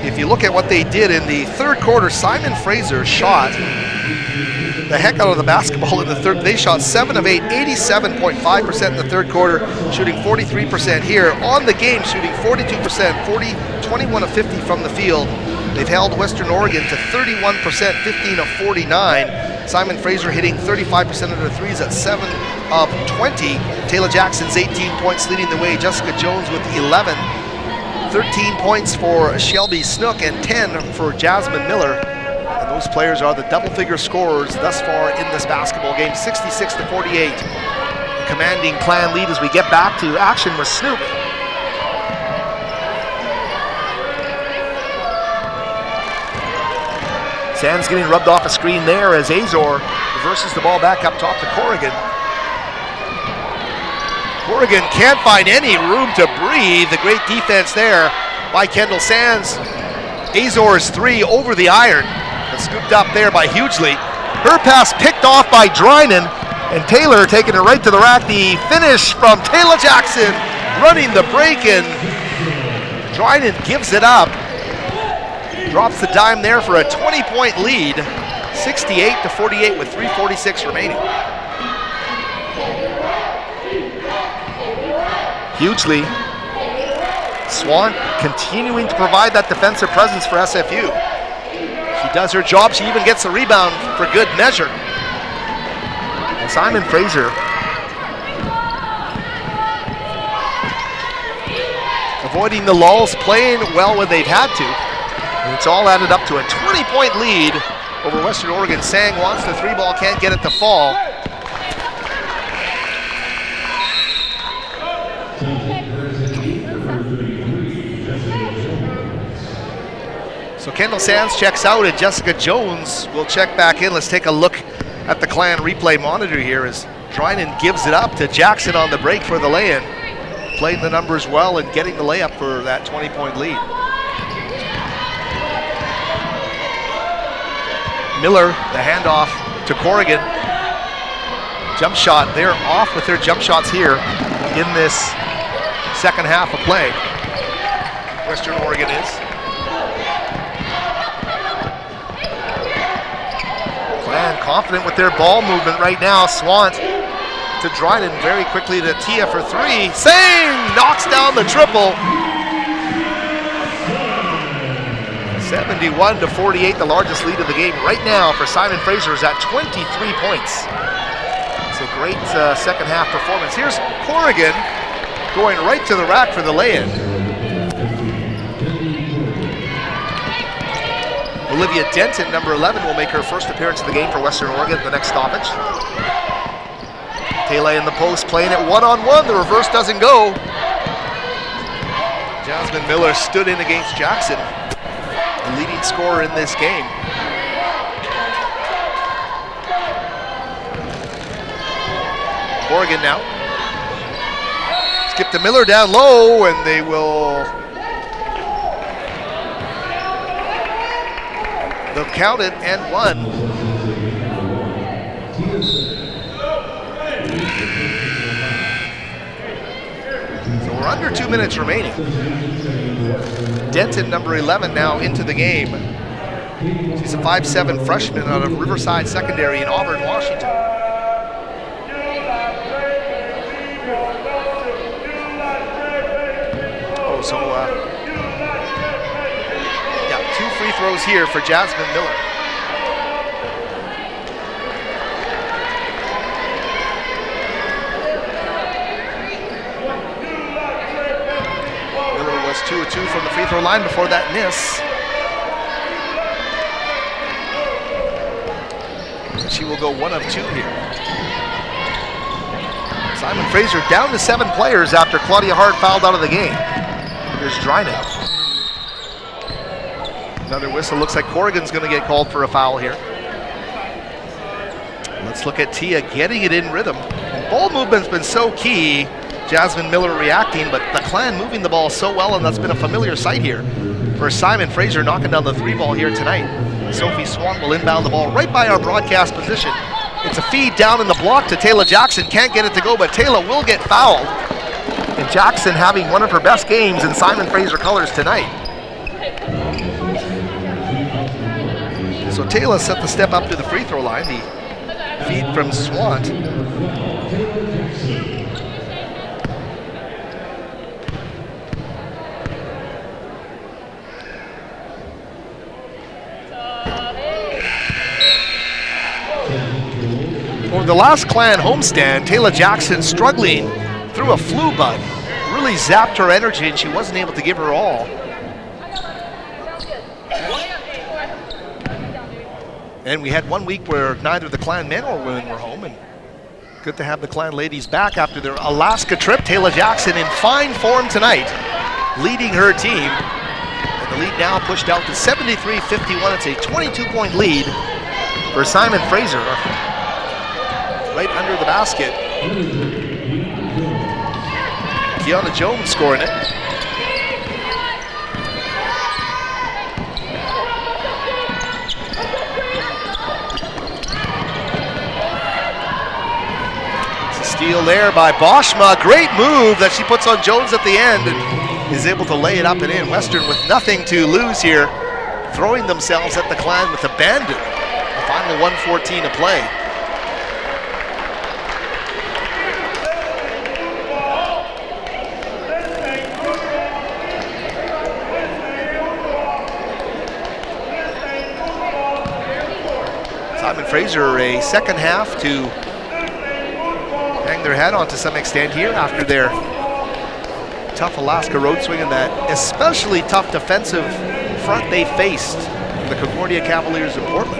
if you look at what they did in the third quarter, Simon Fraser shot the heck out of the basketball in the third. They shot 7 of 8, 87.5% in the third quarter, shooting 43% here. On the game, shooting 42%, 21 of 50 from the field. They've held Western Oregon to 31%, 15 of 49. Simon Fraser hitting 35% of their threes at 7 of 20. Taylor Jackson's 18 points leading the way. Jessica Jones with 11. 13 points for Shelby Snook and 10 for Jasmine Miller. And those players are the double-figure scorers thus far in this basketball game, 66-48. Commanding Clan lead as we get back to action with Snook. Sands getting rubbed off a screen there as Azor reverses the ball back up top to Corrigan. Corrigan can't find any room to breathe. The great defense there by Kendall Sands. Azor's three over the iron. Scooped up there by Hughley. Her pass picked off by Drynan, and Taylor taking it right to the rack. The finish from Taylor Jackson running the break, and Drynan gives it up. Drops the dime there for a 20-point lead, 68-48 with 3:46 remaining. Hughley. Swan continuing to provide that defensive presence for SFU. She does her job. She even gets the rebound for good measure. And Simon Fraser avoiding the lulls, playing well when they've had to. And it's all added up to a 20-point lead over Western Oregon. Sang wants the three ball, can't get it to fall. So Kendall Sands checks out and Jessica Jones will check back in. Let's take a look at the Clan replay monitor here as Drynan gives it up to Jackson on the break for the lay-in. Playing the numbers well and getting the layup for that 20-point lead. Miller, the handoff to Corrigan. Jump shot, they're off with their jump shots here in this second half of play. Western Oregon is. Clan confident with their ball movement right now. Swant to Drynan very quickly to Tia for three. Sang knocks down the triple. 71-48, the largest lead of the game right now for Simon Fraser is at 23 points. It's a great second half performance. Here's Corrigan going right to the rack for the lay-in. Olivia Denton, number 11, will make her first appearance of the game for Western Oregon at the next stoppage. Taylor in the post playing it one-on-one. The reverse doesn't go. Jasmine Miller stood in against Jackson, the leading scorer in this game. Oregon now. Skip to Miller down low, and they will... They'll count it and one. So we're under 2 minutes remaining. Denton, number 11, now into the game. She's a 5'7" freshman out of Riverside Secondary in Auburn, Washington. Two free throws here for Jasmine Miller. Miller was 2 of 2 from the free throw line before that miss. She will go 1 of 2 here. Simon Fraser down to 7 players after Claudia Hart fouled out of the game. Here's Drynan. Another whistle. Looks like Corrigan's going to get called for a foul here. Let's look at Tia getting it in rhythm. And ball movement's been so key. Jasmine Miller reacting, but the Clan moving the ball so well, and that's been a familiar sight here for Simon Fraser knocking down the 3 ball here tonight. Sophie Swan will inbound the ball right by our broadcast position. It's a feed down in the block to Taylor Jackson. Can't get it to go, but Taylor will get fouled. And Jackson having one of her best games in Simon Fraser colors tonight. So Taylor set the step up to the free throw line. The feed from Swant. Over the last Clan homestand, Taylor Jackson struggling through a flu bug. Really zapped her energy and she wasn't able to give her all. And we had 1 week where neither the Clan men or women were home, and good to have the Clan ladies back after their Alaska trip. Taylor Jackson in fine form tonight, leading her team. And the lead now pushed out to 73-51. It's a 22-point lead for Simon Fraser. Right under the basket. Kiana Jones scoring it. Steal there by Boschma. Great move that she puts on Jones at the end and is able to lay it up and in. Western with nothing to lose here, throwing themselves at the Clan with abandon. The final 1:14 to play. Simon Fraser a second half to hang their head on to some extent here after their tough Alaska road swing and that especially tough defensive front they faced the Concordia Cavaliers of Portland.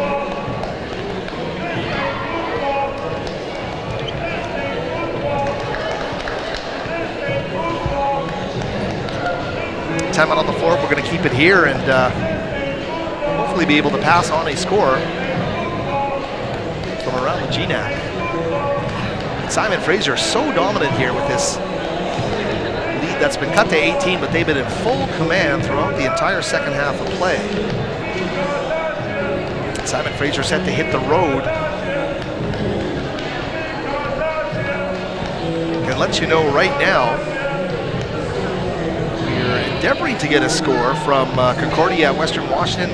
Time out on the floor, we're going to keep it here and hopefully be able to pass on a score from around the GNAC. Simon Fraser so dominant here with this lead that's been cut to 18, but they've been in full command throughout the entire second half of play. Simon Fraser set to hit the road. Can let you know right now, we're endeavoring to get a score from Concordia at Western Washington.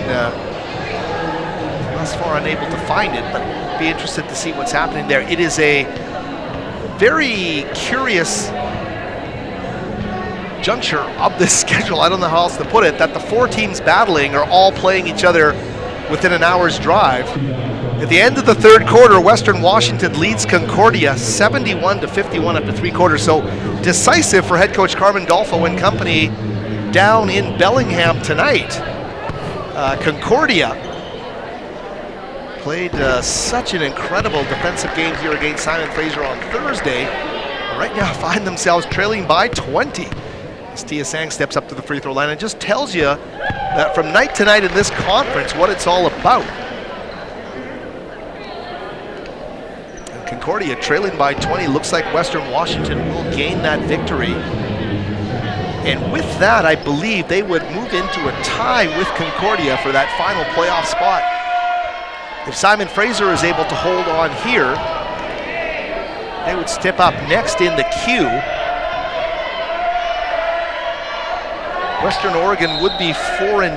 Thus far unable to find it, but be interested to see what's happening there. It is a very curious juncture of this schedule, I don't know how else to put it, that the four teams battling are all playing each other within an hour's drive. At the end of the third quarter, Western Washington leads Concordia 71-51 after three quarters. So decisive for head coach Carmen Dolfo and company down in Bellingham tonight. Concordia played such an incredible defensive game here against Simon Fraser on Thursday. Right now find themselves trailing by 20. As Tia Sang steps up to the free throw line and just tells you that from night to night in this conference what it's all about. And Concordia trailing by 20. Looks like Western Washington will gain that victory. And with that, I believe they would move into a tie with Concordia for that final playoff spot. If Simon Fraser is able to hold on here, they would step up next in the queue. Western Oregon would be 4-10.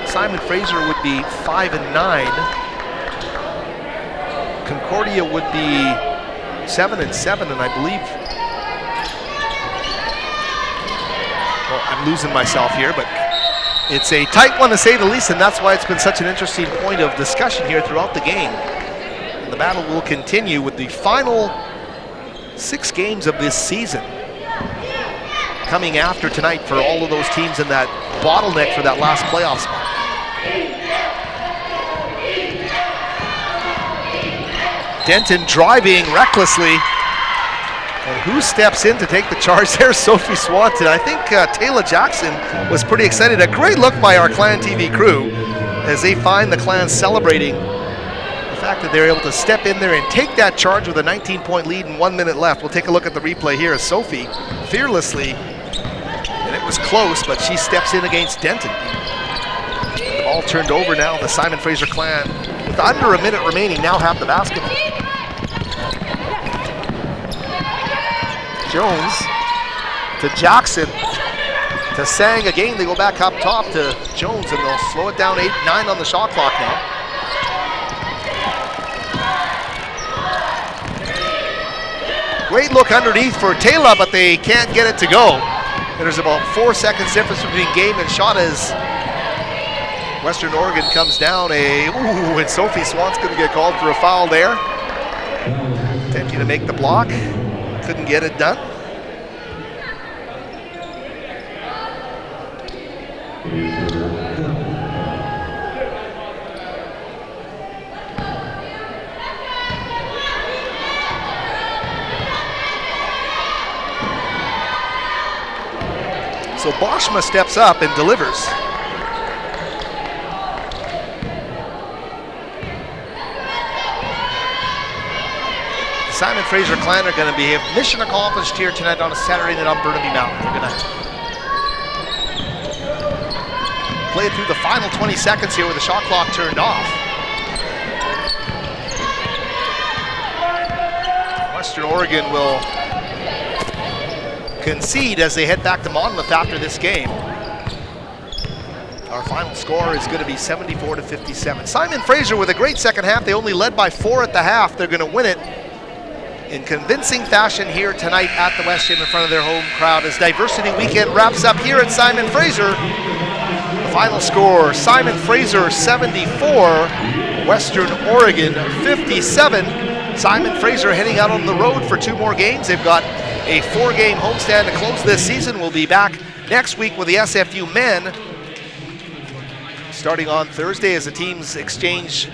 Simon Fraser would be 5-9. Concordia would be 7-7, and I believe, well, I'm losing myself here, but it's a tight one to say the least, and that's why it's been such an interesting point of discussion here throughout the game. And the battle will continue with the final 6 games of this season coming after tonight for all of those teams in that bottleneck for that last playoff spot. Denton driving recklessly. And who steps in to take the charge there? Sophie Swanton. I think Taylor Jackson was pretty excited. A great look by our Clan TV crew as they find the Clan celebrating the fact that they're able to step in there and take that charge with a 19-point lead and 1 minute left. We'll take a look at the replay here as Sophie fearlessly, and it was close, but she steps in against Denton. The ball turned over now. The Simon Fraser Clan, with under a minute remaining, now have the basketball. Jones to Jackson to Sang again. They go back up top to Jones, and they'll slow it down 8-9 on the shot clock now. Great look underneath for Taylor, but they can't get it to go. There's about 4 seconds difference between game and shot as Western Oregon comes down. And Sophie Swan's going to get called for a foul there. Attempting to make the block. Couldn't get it done. So So Boschma steps up and delivers. Simon Fraser clan are going to be mission accomplished here tonight on a Saturday night on Burnaby Mountain. They're going to play it through the final 20 seconds here with the shot clock turned off. Western Oregon will concede as they head back to Monmouth after this game. Our final score is going to be 74-57. Simon Fraser with a great second half. They only led by 4 at the half. They're going to win it in convincing fashion here tonight at the West Gym in front of their home crowd as Diversity Weekend wraps up here at Simon Fraser. The final score, Simon Fraser 74, Western Oregon 57. Simon Fraser heading out on the road for 2 more games. They've got a 4-game homestand to close this season. We'll be back next week with the SFU men starting on Thursday as the teams exchange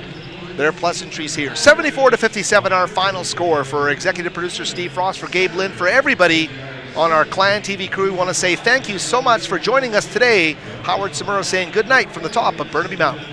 their pleasantries here. 74-57 our final score. For executive producer Steve Frost, for Gabe Lynn, for everybody on our Clan TV crew, we want to say thank you so much for joining us today. Howard Samuro saying good night from the top of Burnaby Mountain.